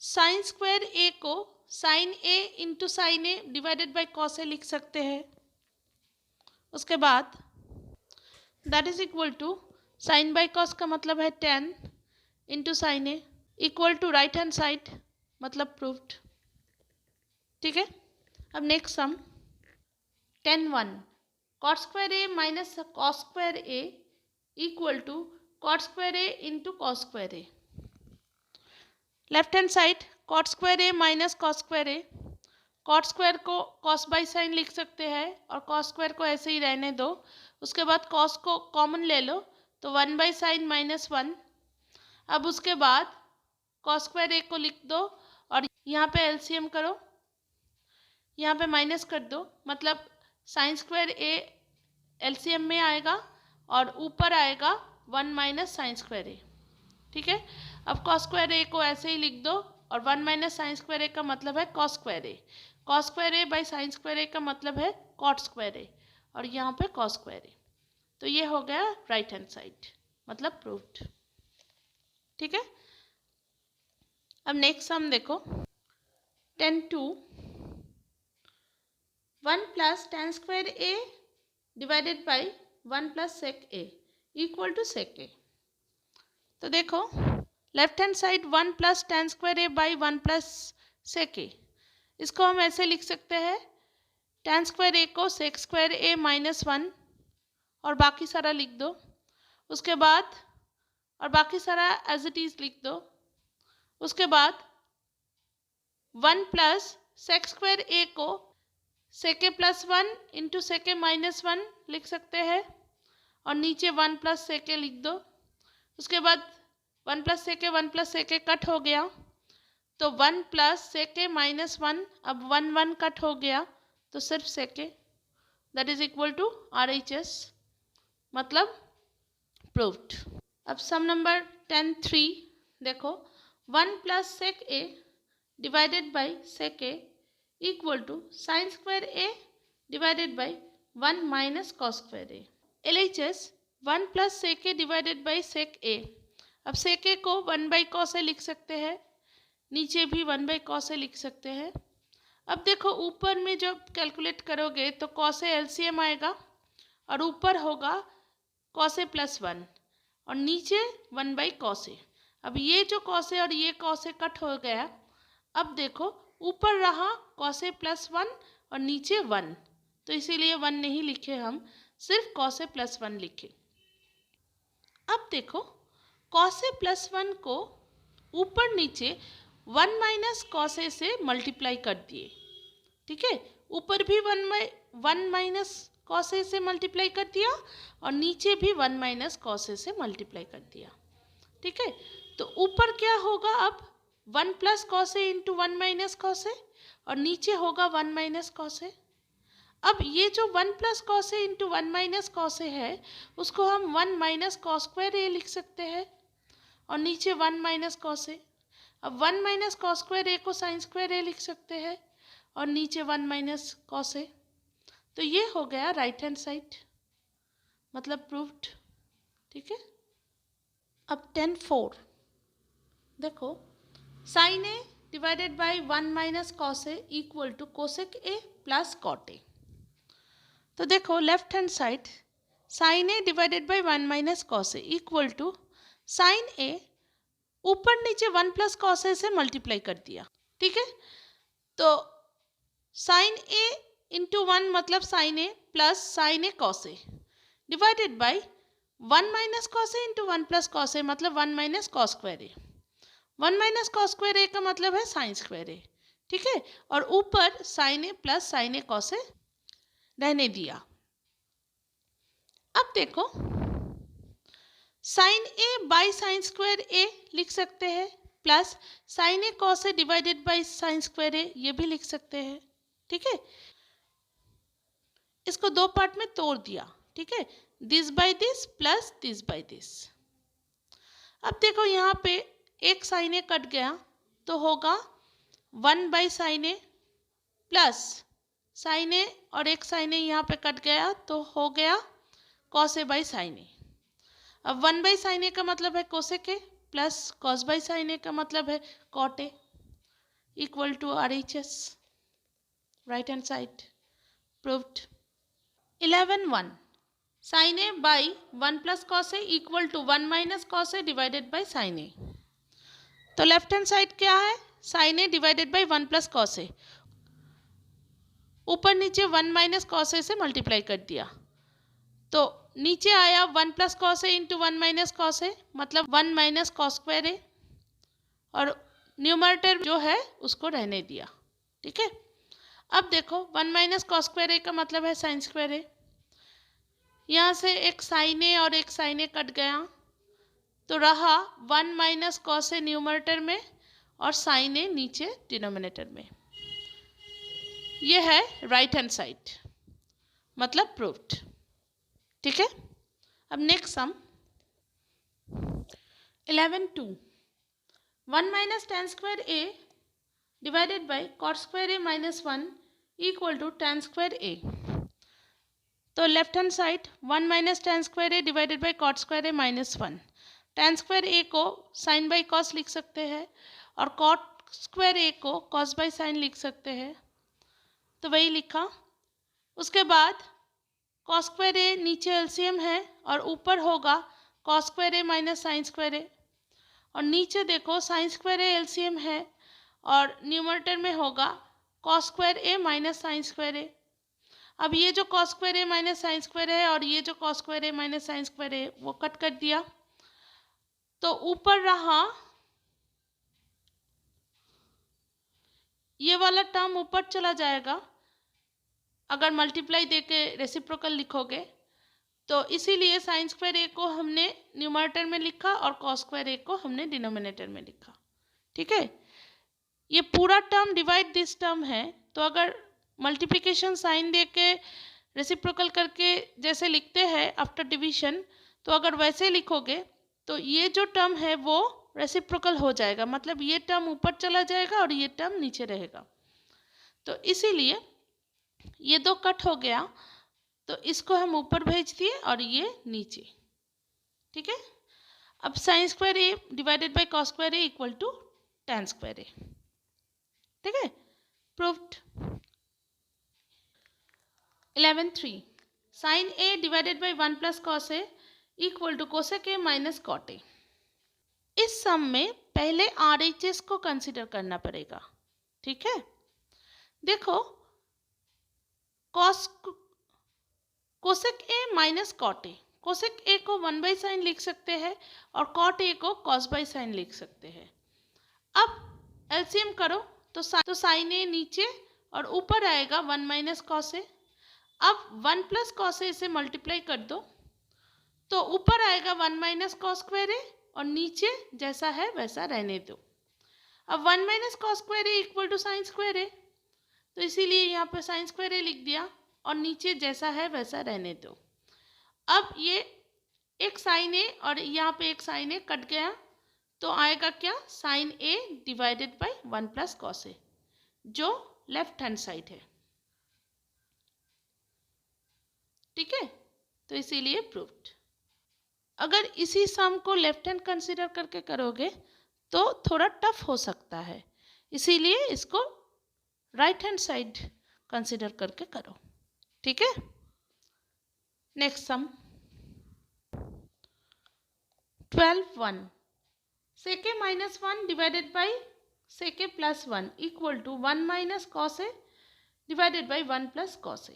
sine square A को sin A into sine A divided by cos A लिख सकते हैं। उसके बाद that is equal to sine by cos का मतलब है tan into sine A equal to right hand side मतलब प्रूव्ड। ठीक है, अब next sum 10(1) cot square A minus cos square A equal to cot square A into cos square A। Left hand side cot square A minus cos square A, cot square को cos by sine लिख सकते हैं और cos square को ऐसे ही रहने दो। उसके बाद cos को कॉमन ले लो तो 1 बाई साइन माइनस 1। अब उसके बाद cos स्क्वायर A को लिख दो और यहाँ पे एलसीएम करो, यहाँ पे माइनस कर दो, मतलब साइन स्क्वायर A एलसीएम में आएगा और ऊपर आएगा 1 माइनस साइन स्क्वायर A। ठीक है, अब cos स्क्वायर A को ऐसे ही लिख दो और 1 माइनस साइन स्क्वायर A का मतलब है cos square A। cos square A by sine square A का मतलब है cot स्क्वायर A और यहाँ पे cos स्क्वायर A। तो ये हो गया राइट हैंड साइड मतलब प्रूव्ड। ठीक है, अब नेक्स्ट सम देखो 10(2) 1 plus tan square A divided by 1 plus sec A equal to sec A। तो देखो left hand side 1 plus tan square A by 1 plus sec A, इसको हम ऐसे लिख सकते हैं tan स्क्वायर A को sec स्क्वायर A माइनस 1 और बाकी सारा लिख दो। उसके बाद और बाकी सारा एज इट इज लिख दो। उसके बाद 1 प्लस sec स्क्वायर A को sec A plus 1 into sec A minus 1 लिख सकते हैं और नीचे 1 प्लस sec A लिख दो। उसके बाद 1 प्लस sec A कट हो गया तो 1 प्लस sec A माइनस 1, अब 1 कट हो गया तो सिर्फ sec A, that is equal to RHS मतलब प्रूव्ड। अब सम नंबर 10(3) देखो 1 plus sec A divided by sec A equal to sine square A divided by 1 minus cos square A। LHS 1 plus sec A divided by sec A। अब sec A को 1/cos A लिख सकते हैं, नीचे भी 1/cos A लिख सकते हैं। अब देखो ऊपर में जब कैलकुलेट करोगे तो cos A LCM आएगा और ऊपर होगा cos A प्लस 1 और नीचे 1/cos A। अब ये जो cos A और ये cos A कट हो गया। अब देखो ऊपर रहा cos A प्लस 1 और नीचे 1, तो इसीलिए 1 नहीं लिखे हम, सिर्फ cos A प्लस 1 लिखे। अब देखो cos A प्लस 1 को ऊपर नीचे 1 माइनस cos A से मल्टीप्लाई कर दिए। ठीक है, ऊपर भी 1 माइनस cos A से मल्टीप्लाई कर दिया और नीचे भी 1 माइनस cos A से मल्टीप्लाई कर दिया। ठीक है, तो ऊपर क्या होगा अब 1 plus cos A into 1 minus cos A और नीचे होगा 1 माइनस cos A। अब ये जो 1 plus cos A into 1 minus cos A है उसको हम 1 माइनस cos स्क्वायर A लिख सकते हैं और नीचे 1 माइनस cos A। अब 1 माइनस cos स्क्वायर A को साइन स्क्वायर A लिख सकते हैं और नीचे 1 माइनस cos A। तो ये हो गया राइट हैंड साइड मतलब प्रूव्ड। ठीक है, अब 10(4) देखो sine A divided by 1 minus cos A equal to cosec A plus cot A. तो देखो left hand side sine A divided by 1 minus cos A equal to sine A ऊपर नीचे 1 plus cos ए से multiply कर दिया, ठीक है। तो साइन ए इंटू 1 मतलब sine A plus sine A cos A divided by 1 minus cos A into 1 plus cos A मतलब 1 minus cos square A. 1 minus cos square A का मतलब है साइन स्क्वायर ए, ठीक है। और ऊपर sine A plus sine A cos A रहने दिया। अब देखो sine A by sine square A लिख सकते हैं plus sine A cos A divided by sine square A ये भी लिख सकते हैं, ठीक है। इसको दो पार्ट में तोड़ दिया, ठीक है। This by this plus this by this. अब देखो यहाँ पे एक साइन ए कट गया तो होगा 1 by sine A plus sine A और एक साइन ए यहाँ पे कट गया तो हो गया cos A by sine A. अब 1 बाई साइन ए का मतलब है cosec A plus cos by sine A का मतलब है cot A equal to RHS, right hand side, proved. 11(1) sine A by 1 plus cos A equal to 1 minus cos A divided by sine A. तो left hand side क्या है, sine A divided by 1 plus cos A, ऊपर नीचे 1 minus cos ए से multiply कर दिया तो नीचे आया 1 plus cos A into 1 minus cos A मतलब 1 माइनस कॉस स्क्वायर ए और न्यूमरेटर जो है उसको रहने दिया, ठीक है। अब देखो 1 माइनस कॉस स्क्वायर ए का मतलब है साइन स्क्वायर ए। यहाँ से एक साइन ए और एक साइन ए कट गया तो रहा 1 माइनस कॉस ए न्यूमरेटर में और साइन ए नीचे डिनोमिनेटर में। ये है राइट हैंड साइड, मतलब प्रूव्ड, ठीक है। अब next sum 11(2) 1 minus tan square A divided by cot square A minus 1 equal to tan square A. तो left hand side 1 minus tan square A divided by cot square A minus 1। tan square A को sine by cos लिख सकते हैं और cot square A को cos by sine लिख सकते हैं, तो वही लिखा। उसके बाद कॉस स्क्वायर ए नीचे एलसीएम है और ऊपर होगा cos square A minus sine square A और नीचे देखो साइन स्क्वायर ए एलसीएम है और न्यूमरेटर में होगा cos square A minus sine square A. अब ये जो cos square A minus sine square है और ये जो cos square A minus sine square है वो कट कर दिया तो ऊपर रहा ये वाला टर्म ऊपर चला जाएगा अगर मल्टीप्लाई देके रेसिप्रोकल लिखोगे, तो इसीलिए साइन स्क्वायर ए को हमने न्यूमरेटर में लिखा और कॉस स्क्वायर ए को हमने डिनोमिनेटर में लिखा, ठीक है। ये पूरा टर्म डिवाइड दिस टर्म है तो अगर मल्टीप्लिकेशन साइन दे के रेसिप्रोकल करके जैसे लिखते हैं आफ्टर डिवीजन, तो अगर वैसे लिखोगे तो ये जो टर्म है वो रेसिप्रोकल हो जाएगा, मतलब ये टर्म ऊपर चला जाएगा और ये टर्म नीचे रहेगा। तो इसीलिए ये दो कट हो गया तो इसको हम ऊपर भेज दिए और ये नीचे, ठीक है। अब sine square A divided by cos square A equal to tan square A, ठीक है, proved. 11(3) sine A divided by 1 plus cos A equal to cosec A minus cot A. इस सम में पहले RHS को कंसिडर करना पड़ेगा, ठीक है। देखो cosec A minus cot A, cosec A को 1 बाई साइन लिख सकते हैं और कॉट ए को कॉस बाई साइन लिख सकते हैं। अब एलसीएम करो तो साइन ए नीचे और ऊपर आएगा 1 माइनस कॉस ए। अब 1 प्लस कॉस ए से मल्टीप्लाई कर दो तो ऊपर आएगा 1 माइनस कॉस स्क्वायर ए और नीचे जैसा है वैसा रहने दो। अब 1 minus cos square A equal to sine square A, तो इसीलिए यहाँ पर साइन स्क्वायर ए लिख दिया और नीचे जैसा है वैसा रहने दो। अब ये एक साइन ए और यहाँ पे एक साइन ए कट गया तो आएगा क्या, sine A divided by 1 plus cos A जो लेफ्ट हैंड साइड है, ठीक है। तो इसीलिए प्रूव्ड। अगर इसी सम को लेफ्ट हैंड कंसिडर करके करोगे तो थोड़ा टफ हो सकता है, इसीलिए इसको राइट हैंड साइड कंसिडर करके करो, ठीक है। Next sum 12(1) sec a minus 1 divided by sec a plus 1 equal to 1 minus cos a divided by 1 plus cos a।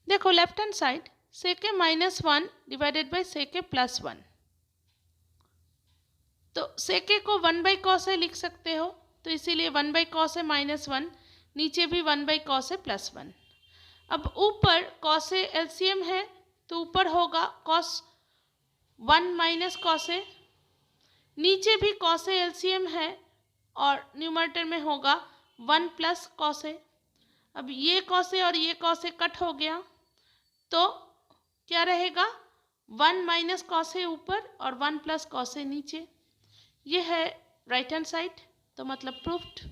देखो left hand side sec a minus 1 divided by sec a plus 1, तो sec a को 1 by cos a लिख सकते हो, तो इसीलिए 1 by cos a minus 1, नीचे भी 1 by cos a plus 1। अब ऊपर cos a LCM है तो ऊपर होगा cos 1 minus cos a, नीचे भी cos a LCM है और न्यूमरेटर में होगा 1 plus cos a। अब ये cos a और ये cos a कट हो गया तो क्या रहेगा, 1 minus cos a ऊपर और 1 plus cos a नीचे। ये है राइट हैंड साइड, तो मतलब प्रूफ्ड,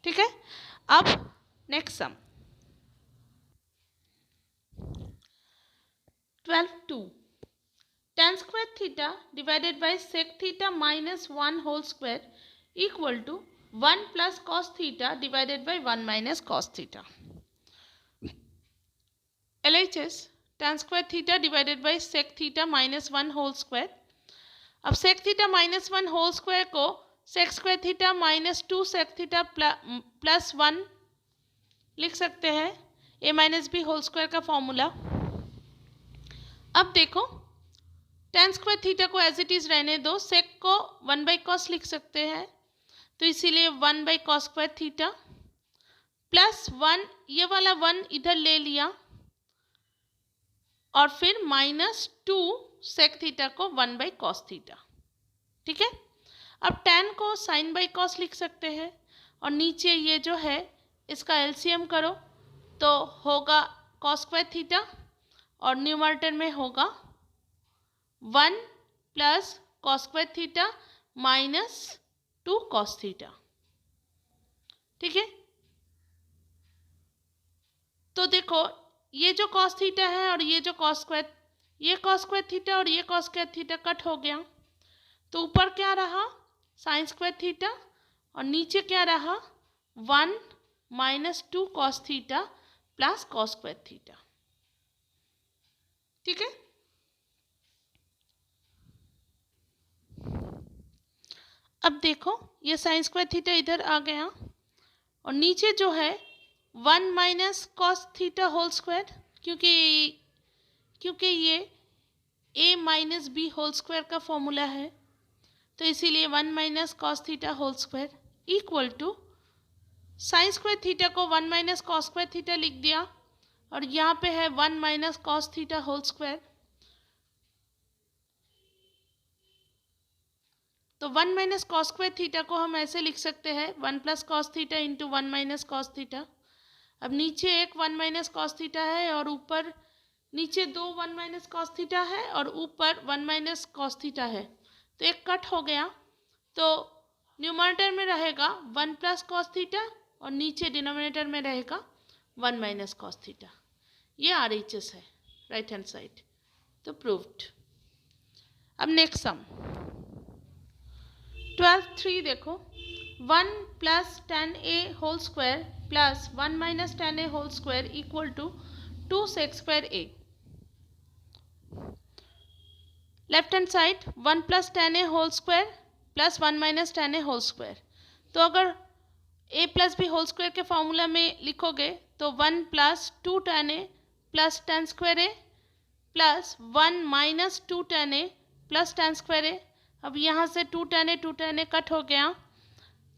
ठीक है। अब next some 12(2) tan square theta divided by sec theta minus 1 whole square equal to 1 plus cos theta divided by 1 minus cos theta। LHS tan square theta divided by sec theta minus 1 whole square। अब sec theta minus 1 whole square को sec square theta minus 2 sec theta plus 1 लिख सकते हैं, a minus b whole square का formula. अब देखो tan square theta को as it is रहने दो, sec को 1 by cos लिख सकते हैं, तो इसीलिए 1 by cos square theta plus 1, ये वाला 1 इधर ले लिया और फिर -2 sec थीटा को 1 by cos थीटा, ठीक है। अब tan को sin by cos लिख सकते हैं और नीचे ये जो है इसका LCM करो तो होगा cos स्क्वायर थीटा और न्यूमरेटर में होगा 1 plus cos square theta -2 cos theta, ठीक है। तो देखो ये जो cos थीटा है और ये जो cos स्क्वायर, ये cos स्क्वायर थीटा और ये cos स्क्वायर थीटा कट हो गया, तो ऊपर क्या रहा sin स्क्वायर थीटा और नीचे क्या रहा 1 -2 cos theta plus cos square theta, ठीक है। अब देखो ये sin स्क्वायर थीटा इधर आ गया और नीचे जो है 1 minus cos theta whole square, क्योंकि ये a minus B whole square का फॉर्मूला है, तो इसीलिए 1 minus cos theta whole square equal to sine square theta को 1 माइनस कॉस स्क्वायर थीटा लिख दिया और यहाँ पे है 1 minus cos theta whole square, तो 1 माइनस कॉस स्क्वायर थीटा को हम ऐसे लिख सकते हैं 1 plus cos theta into 1 minus cos theta. अब नीचे एक 1 माइनस कॉस थीटा है और ऊपर नीचे 2 1 माइनस कॉस थीटा है और ऊपर 1 माइनस कॉस थीटा है, तो एक कट हो गया, तो न्यूमरेटर में रहेगा 1 प्लस कॉस थीटा और नीचे डिनोमिनेटर में रहेगा 1 माइनस कॉस थीटा। ये RHS है राइट हैंड साइड, तो प्रूव्ड। अब नेक्स्ट सम 12(3) देखो 1 plus tan a whole square plus 1 minus tan a whole square equal to 2 sec square a। Left hand side 1 plus tan a whole square plus 1 minus tan a whole square, तो अगर a प्लस B whole square के formula में लिखोगे तो 1 plus 2 tan a plus tan square a plus 1 minus 2 tan a plus tan square a। अब यहाँ से 2 tan a कट हो गया,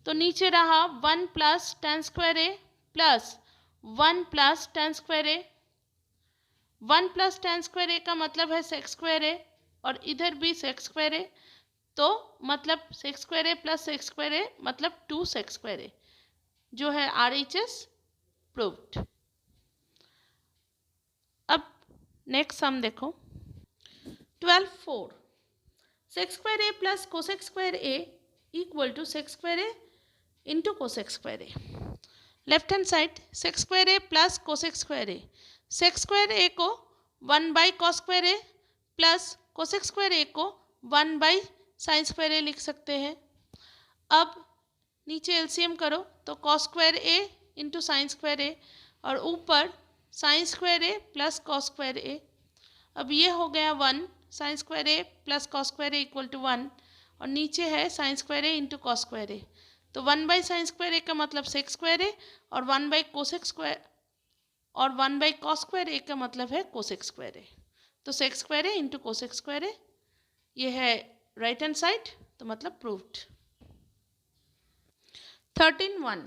तो नीचे रहा 1 plus tan square a plus 1 plus tan square a। 1 plus tan square a का मतलब है sec स्क्वायर a और इधर भी sec स्क्वायर a, तो मतलब sec square a plus sec square a मतलब 2 sec स्क्वायर a, जो है RHS प्रूव्ड। अब नेक्स्ट सम देखो 12(4) sec square a plus cosec square a equal to sec square a into cosec square a। Left hand side sec square a plus cosec square a, sec square a को 1 by cos square a plus cosec square a को 1 by sin square a लिख सकते हैं। अब नीचे LCM करो तो cos square A into sine square A, और ऊपर sine square A plus cos square A. अब ये हो गया 1, sine square A plus cos square A equal to 1, और नीचे है sine square A into cos square A. तो 1 बाई साइन स्क्वायर ए का मतलब सेक स्क्वायर ए, और 1 बाई कोसेक स्क्वायर, और 1 बाई कॉस स्क्वायर ए का मतलब है कोसेक स्क्वायर ए। तो sec square A into cosec square A, ये है राइट हैंड साइड, तो मतलब proved. 13(1)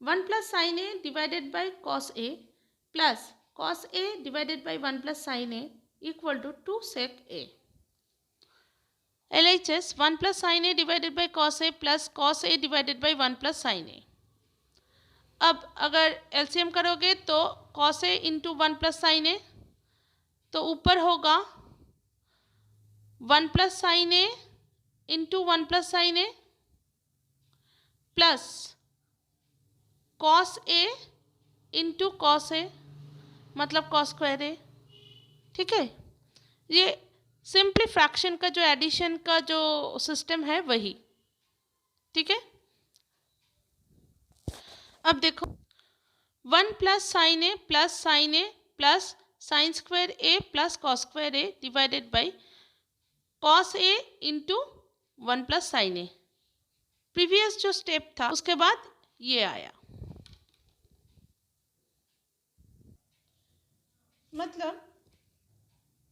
1 plus sine A divided by cos A plus cos A divided by 1 plus sine A equal to 2 sec A. LHS 1 plus sine A divided by cos A plus cos A divided by 1 plus sine A. अब अगर LCM करोगे तो cos A into 1 plus sine A, तो ऊपर होगा 1 plus sine A into 1 plus sine A plus cos A into cos A मतलब cos square A. ठीक है, ये सिंपली फ्रैक्शन का जो एडिशन का जो सिस्टम है वही। ठीक है, अब देखो 1 plus sine A plus sine square A plus cos square A divided by cos A into 1 plus sine A. Previous जो स्टेप था उसके बाद ये आया, मतलब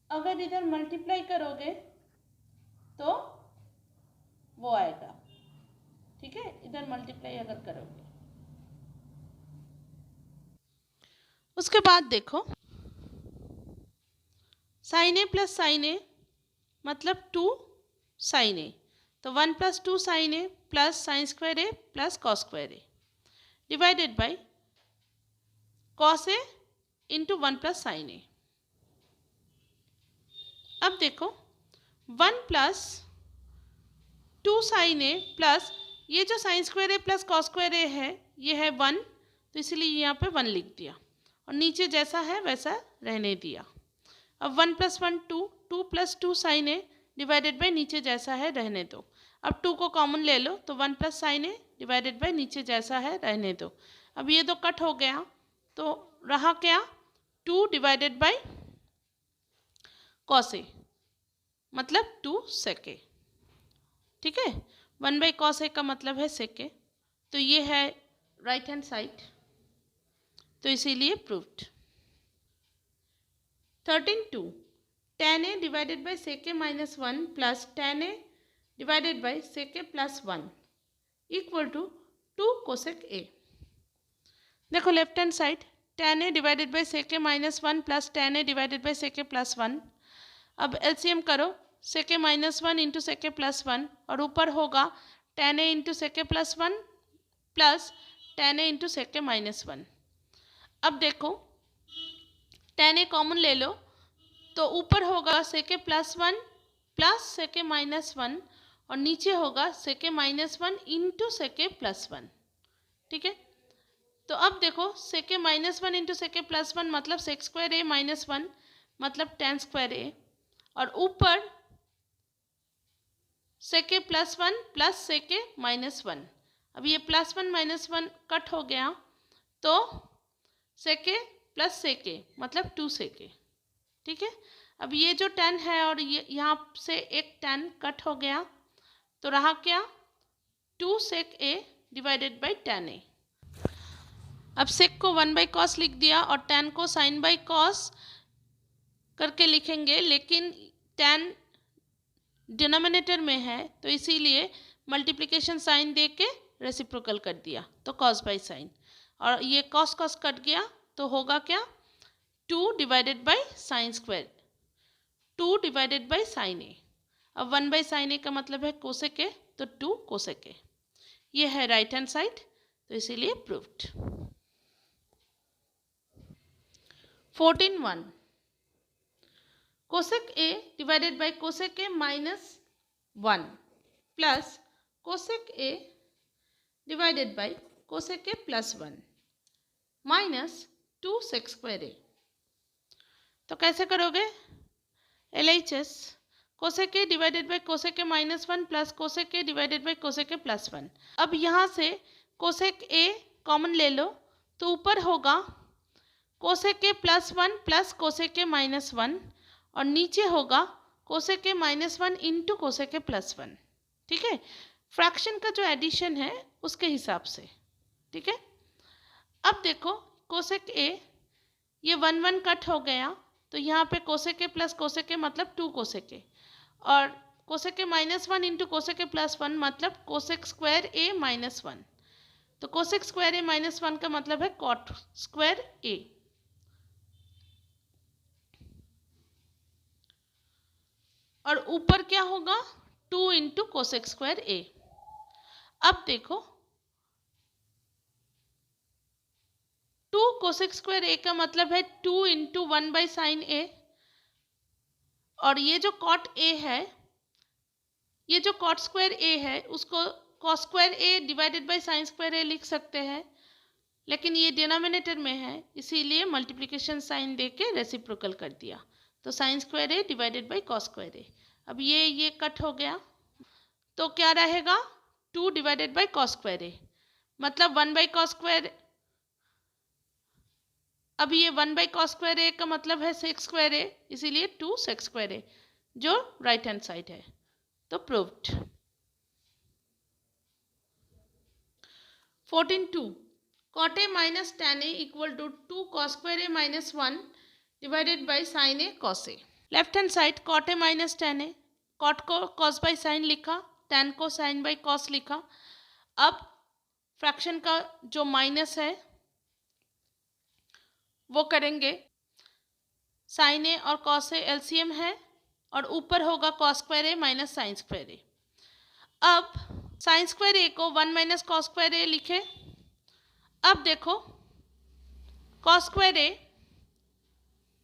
अगर इधर मल्टीप्लाई करोगे तो वो आएगा। ठीक है, इधर मल्टीप्लाई अगर करोगे, उसके बाद देखो sine A plus sine A मतलब 2 साइन ए, तो 1 plus 2 sine A plus sine square A plus cos square A divided by cos A into 1 plus sine A. अब देखो 1 प्लस 2 साइन ए प्लस ये जो sign square A plus cos square A है ये है 1, तो इसलिए यहाँ पे 1 लिख दिया, और नीचे जैसा है वैसा रहने दिया। अब 1 plus 1 2, 2 plus 2 sine A divided by नीचे जैसा है रहने दो। अब 2 को कॉमन ले लो तो 1 plus sine A divided by नीचे जैसा है रहने दो। अब ये दो कट हो गया तो रहा क्या, 2 डिवाइडेड बाई कॉस ए मतलब 2 सेक ए। ठीक है, 1 बाई कॉस ए का मतलब है सेक ए, तो ये है राइट हैंड साइड, तो इसीलिए proved. 13(2) tan a divided by sec A minus 1 plus tan a divided by sec A plus 1 equal to 2 cosec A. देखो left hand side tan a divided by sec A minus 1 plus tan a divided by sec A plus 1। अब LCM करो sec A minus 1 into sec A plus 1, और ऊपर होगा tan a into sec A plus 1 plus tan a into sec A minus 1। अब देखो tan a common ले लो तो ऊपर होगा सेक A plus 1 plus sec A minus 1, और नीचे होगा सेक A minus 1 into sec A plus 1। ठीक है, तो अब देखो सेक A minus 1 into sec A plus 1 मतलब सेक स्क्वायर ए माइनस 1 मतलब tan स्क्वायर ए, और ऊपर सेक A plus 1 plus sec A minus 1। अब ये प्लस 1 माइनस 1 कट हो गया तो सेक ए प्लस सेक ए मतलब 2 सेक ए। ठीक है, अब ये जो tan है और ये यहाँ से एक tan कट हो गया तो रहा क्या, 2 sec A divided by tan ए। अब सेक को 1 बाई कॉस लिख दिया और tan को साइन बाई कॉस करके लिखेंगे, लेकिन tan डिनोमिनेटर में है तो इसीलिए मल्टीप्लिकेशन साइन दे के रेसिप्रोकल कर दिया, तो कॉस बाई साइन, और ये कॉस कॉस कट गया तो होगा क्या, 2 divided by sine square, 2 divided by sine A. अब 1 बाई साइन ए का मतलब है कोसेक ए, तो 2 कोसेक ए। ये है राइट हैंड साइड, तो इसीलिए proved. 14(1) cosec A divided by cosec A minus 1 plus cosec A divided by cosec A plus 1 minus 2 sec square A. तो कैसे करोगे, LHS cosec A divided by cosec A -1 plus cosec A divided by cosec A +1। अब यहाँ से cosec ए common ले लो तो ऊपर होगा cosec A +1 plus cosec A -1 और नीचे होगा cosec A -1 into cosec A +1। ठीक है, फ्रैक्शन का जो एडिशन है उसके हिसाब से। ठीक है, अब देखो कोसेक ए ये 1 1 कट हो गया तो यहाँ पे कोसेक ए प्लस कोसेक ए मतलब 2 कोसेक ए और cosec A -1 into cosec A +1 मतलब कोसेक स्क्वायर ए -1। तो कोसेक स्क्वायर ए -1 का मतलब है कॉट स्क्वायर ए। और ऊपर क्या होगा 2 इंटू कोसेक स्क्वायर ए। अब देखो 2 कोसेक स्क्वायर ए का मतलब है 2 इंटू 1 बाई साइन ए और ये जो कॉट ए है, ये जो कॉट स्क्वायर ए है उसको cos square A divided by sine square A लिख सकते हैं, लेकिन ये डिनोमिनेटर में है इसीलिए मल्टीप्लिकेशन साइन दे के रेसिप्रोकल कर दिया। तो sine square A divided by cos square A. अब ये कट हो गया तो क्या रहेगा 2 divided by cos square A मतलब 1 बाई कॉस स्क्वायर। अब ये 1 बाई कॉस स्क्वायर ए का मतलब है सेक स्क्वायर ए इसीलिए 2 सेक स्क्वायर ए जो राइट हैंड साइड है। तो proved. 14(2) cot a minus tan a equal to 2 cos square a minus 1 divided by sin a cos a। Left hand side cot a minus tan a, cot को cos by sin लिखा, tan को sin by cos लिखा। अब fraction का जो minus है वो करेंगे, sin a और cos a एलसीएम है और ऊपर होगा cos square A minus sine square A. अब साइन स्क्वायर ए को 1 माइनस कॉस स्क्वायर ए लिखे। अब देखो cos square A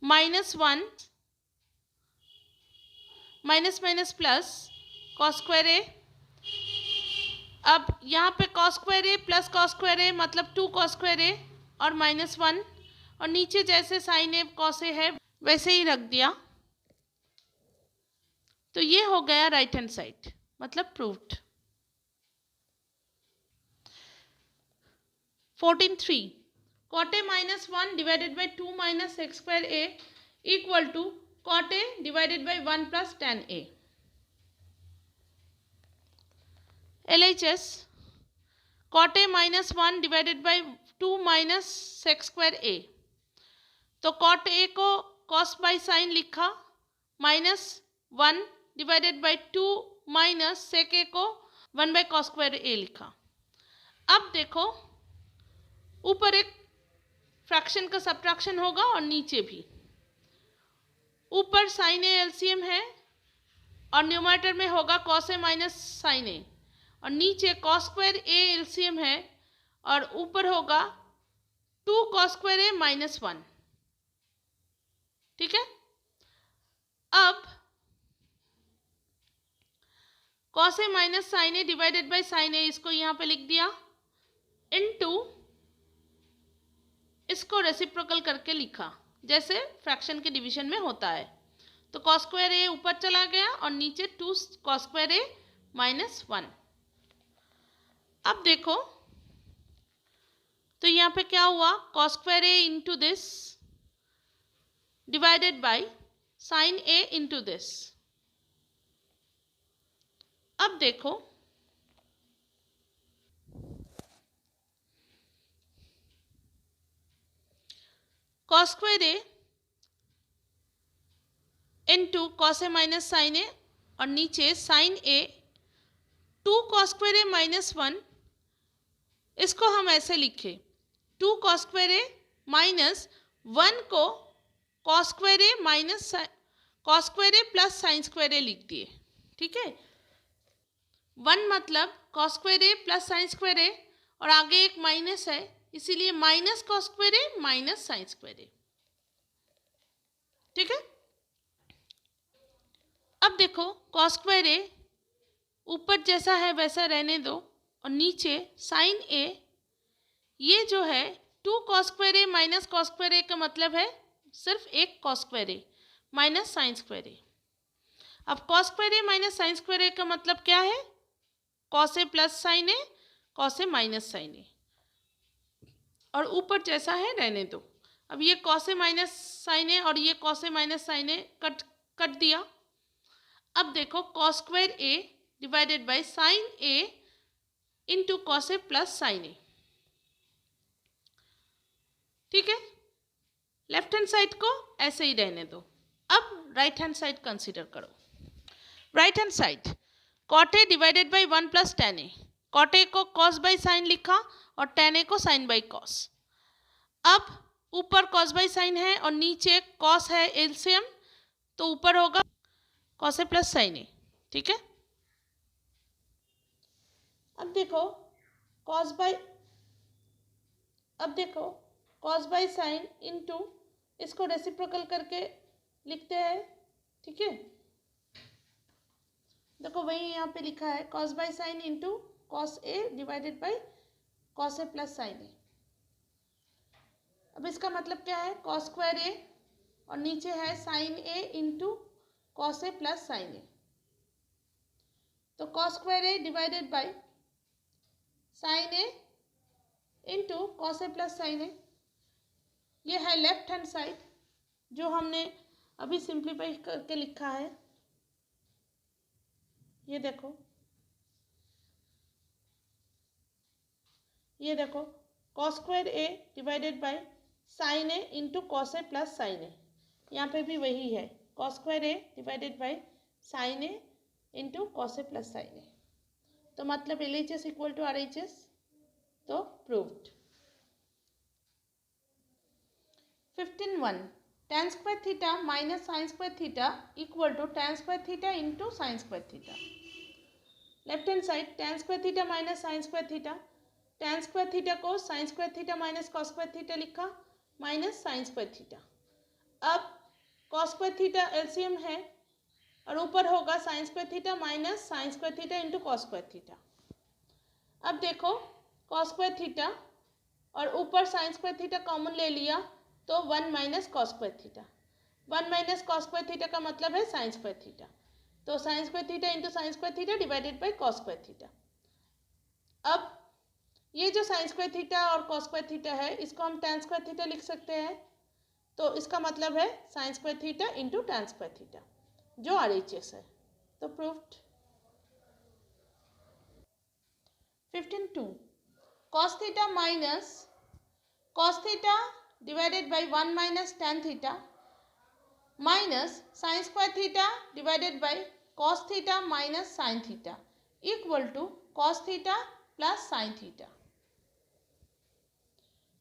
-1 minus minus plus cos square A. अब यहाँ पे cos square A plus cos square A मतलब 2 कॉस स्क्वायर ए और -1 और नीचे जैसे साइन ए कॉस ए है वैसे ही रख दिया। तो ये हो गया राइट हैंड साइड मतलब proved. 14(3) cot a minus 1 divided by 2 minus sec square a equal to cot a divided by 1 plus tan a। LHS cot a minus 1 divided by 2 minus sec square a। तो cot a को cos by sin लिखा, -1 divided by 2 minus sec a को 1 by cos square a लिखा। अब देखो ऊपर एक fraction का सब्ट्रैक्शन होगा और नीचे भी। ऊपर साइन ए एलसीएम है और न्यूमरेटर में होगा cos A minus sine A और नीचे कॉस स्क्वायर ए एलसीएम है और ऊपर होगा 2 कॉस स्क्वायर ए -1। ठीक है, अब cos A minus sine A divided by sine A इसको यहाँ पे लिख दिया इनटू इसको रेसिप्रोकल करके लिखा जैसे फ्रैक्शन के डिवीजन में होता है। तो कॉस स्क्वायर ए ऊपर चला गया और नीचे 2 कॉस स्क्वायर ए -1। अब देखो तो यहाँ पे क्या हुआ cos square A into this divided by sine A into this. अब देखो cos square A into cos A minus sine A और नीचे sign A 2 cos square A -1। इसको हम ऐसे लिखे 2 कॉस स्क्वायर ए -1 को cos square A minus cos square A plus sine square A लिख दिए। ठीक है, 1 मतलब cos square A plus sine square A और आगे एक माइनस है इसीलिए minus cos square A minus sine square A. ठीक है, अब देखो कॉस स्क्वायर ए ऊपर जैसा है वैसा रहने दो और नीचे साइन ए ये जो है 2 cos square A minus cos square A का मतलब है सिर्फ एक cos square A minus sine square A. अब cos square A minus sine square A का मतलब क्या है? Cos A plus sine A, cos A minus sine A, और ऊपर जैसा है रहने दो। अब ये cos A minus sine A और ये cos A minus sine A cut दिया। अब देखो cos square A divided by sine A into cos A plus sine A, ठीक है। लेफ्ट हैंड साइड को ऐसे ही रहने दो। अब राइट हैंड साइड कंसीडर करो। Right hand side cot A divided by 1 plus tan A. Cot A को cos by sign लिखा और टेन ए को साइन बाई कॉस। अब ऊपर कॉस बाई साइन है और नीचे कॉस है एलसीएम, तो ऊपर होगा cos A plus sine A, ठीक है। अब देखो कॉस बाई साइन इंटू इसको रेसिप्रोकल करके लिखते हैं, ठीक है। देखो वही यहाँ पे लिखा है cos by sine into cos A divided by cos A plus sine A. अब इसका मतलब क्या है? कॉस स्क्वायर ए और नीचे है sine A into cos A plus sine A. तो cos square A divided by sine A into cos A plus sine A, ये है लेफ्ट हैंड साइड जो हमने अभी सिंप्लीफाई करके लिखा है। ये देखो cos square A divided by sine A into cos A plus sine A, यहाँ पे भी वही है cos square A divided by sine A into cos A plus sine A. तो मतलब LHS इक्वल टू RHS, तो proved. 15(1) tan square theta minus sine square theta equal to tan square theta into sine square theta. Left hand side tan square theta minus sine square theta, tan square theta को sign square theta minus cos square theta लिखा, minus sine square theta. अब cos square theta LCM है और ऊपर होगा sign square theta minus sine square theta into cos square theta. अब देखो cos square theta और ऊपर साइन स्क्वायर थीटा कॉमन ले लिया तो 1 minus cos square theta. 1 minus cos square theta का मतलब है साइन स्क्वायर थीटा, तो sine square theta into sine square theta divided by cos square theta. अब ये जो साइन स्क्वायर थीटा और कॉस स्क्वायर थीटा है इसको हम tan स्क्वायर थीटा लिख सकते हैं, तो इसका मतलब है sine square theta into tan square theta जो RHS है, तो proved. 15(2) cos theta minus cos theta divided by 1 minus tan theta minus sine square theta divided by cos theta minus sine theta equal to cos theta plus sine theta.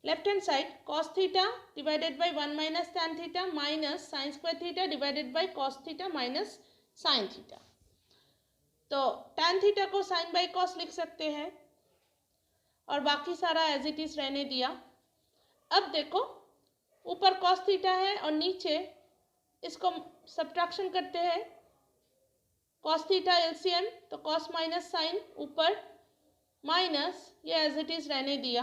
Left hand side cos theta divided by 1 minus tan theta minus sine square theta divided by cos theta minus sine theta. तो tan theta को sine by cos लिख सकते हैं और बाकी सारा as it is रहने दिया। अब देखो ऊपर cos थीटा है और नीचे इसको सब्ट्रैक्शन करते हैं, cos थीटा एलसीएम, तो cos माइनस साइन ऊपर माइनस ये एज इट इज रहने दिया।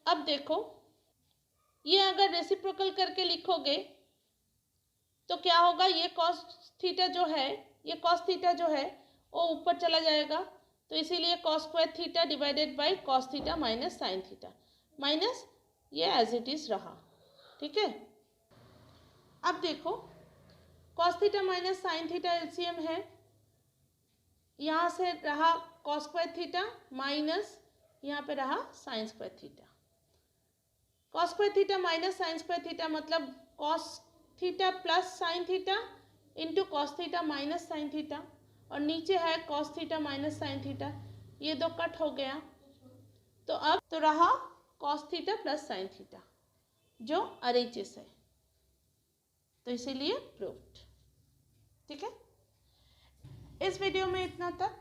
अब देखो ये अगर रेसिप्रोकल करके लिखोगे तो क्या होगा? ये cos थीटा जो है वो ऊपर चला जाएगा, तो इसीलिए cos square theta divided by cos theta minus sine theta minus ये एज इट इज रहा, ठीक है। अब देखो cos theta minus sine theta LCM है, यहाँ से रहा cos स्क्वायर थीटा माइनस यहाँ पे रहा sign square theta. cos square theta minus sine square theta मतलब cos theta plus sine theta into cos theta minus sine theta, और नीचे है cos theta minus sine theta, ये दो कट हो गया, तो अब तो रहा cos theta plus sine theta जो RHS है, तो इसीलिए प्रूव्ड, ठीक है। इस वीडियो में इतना तक।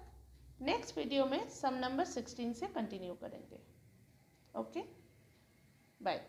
नेक्स्ट वीडियो में सम नंबर 16 से कंटिन्यू करेंगे। Okay, bye.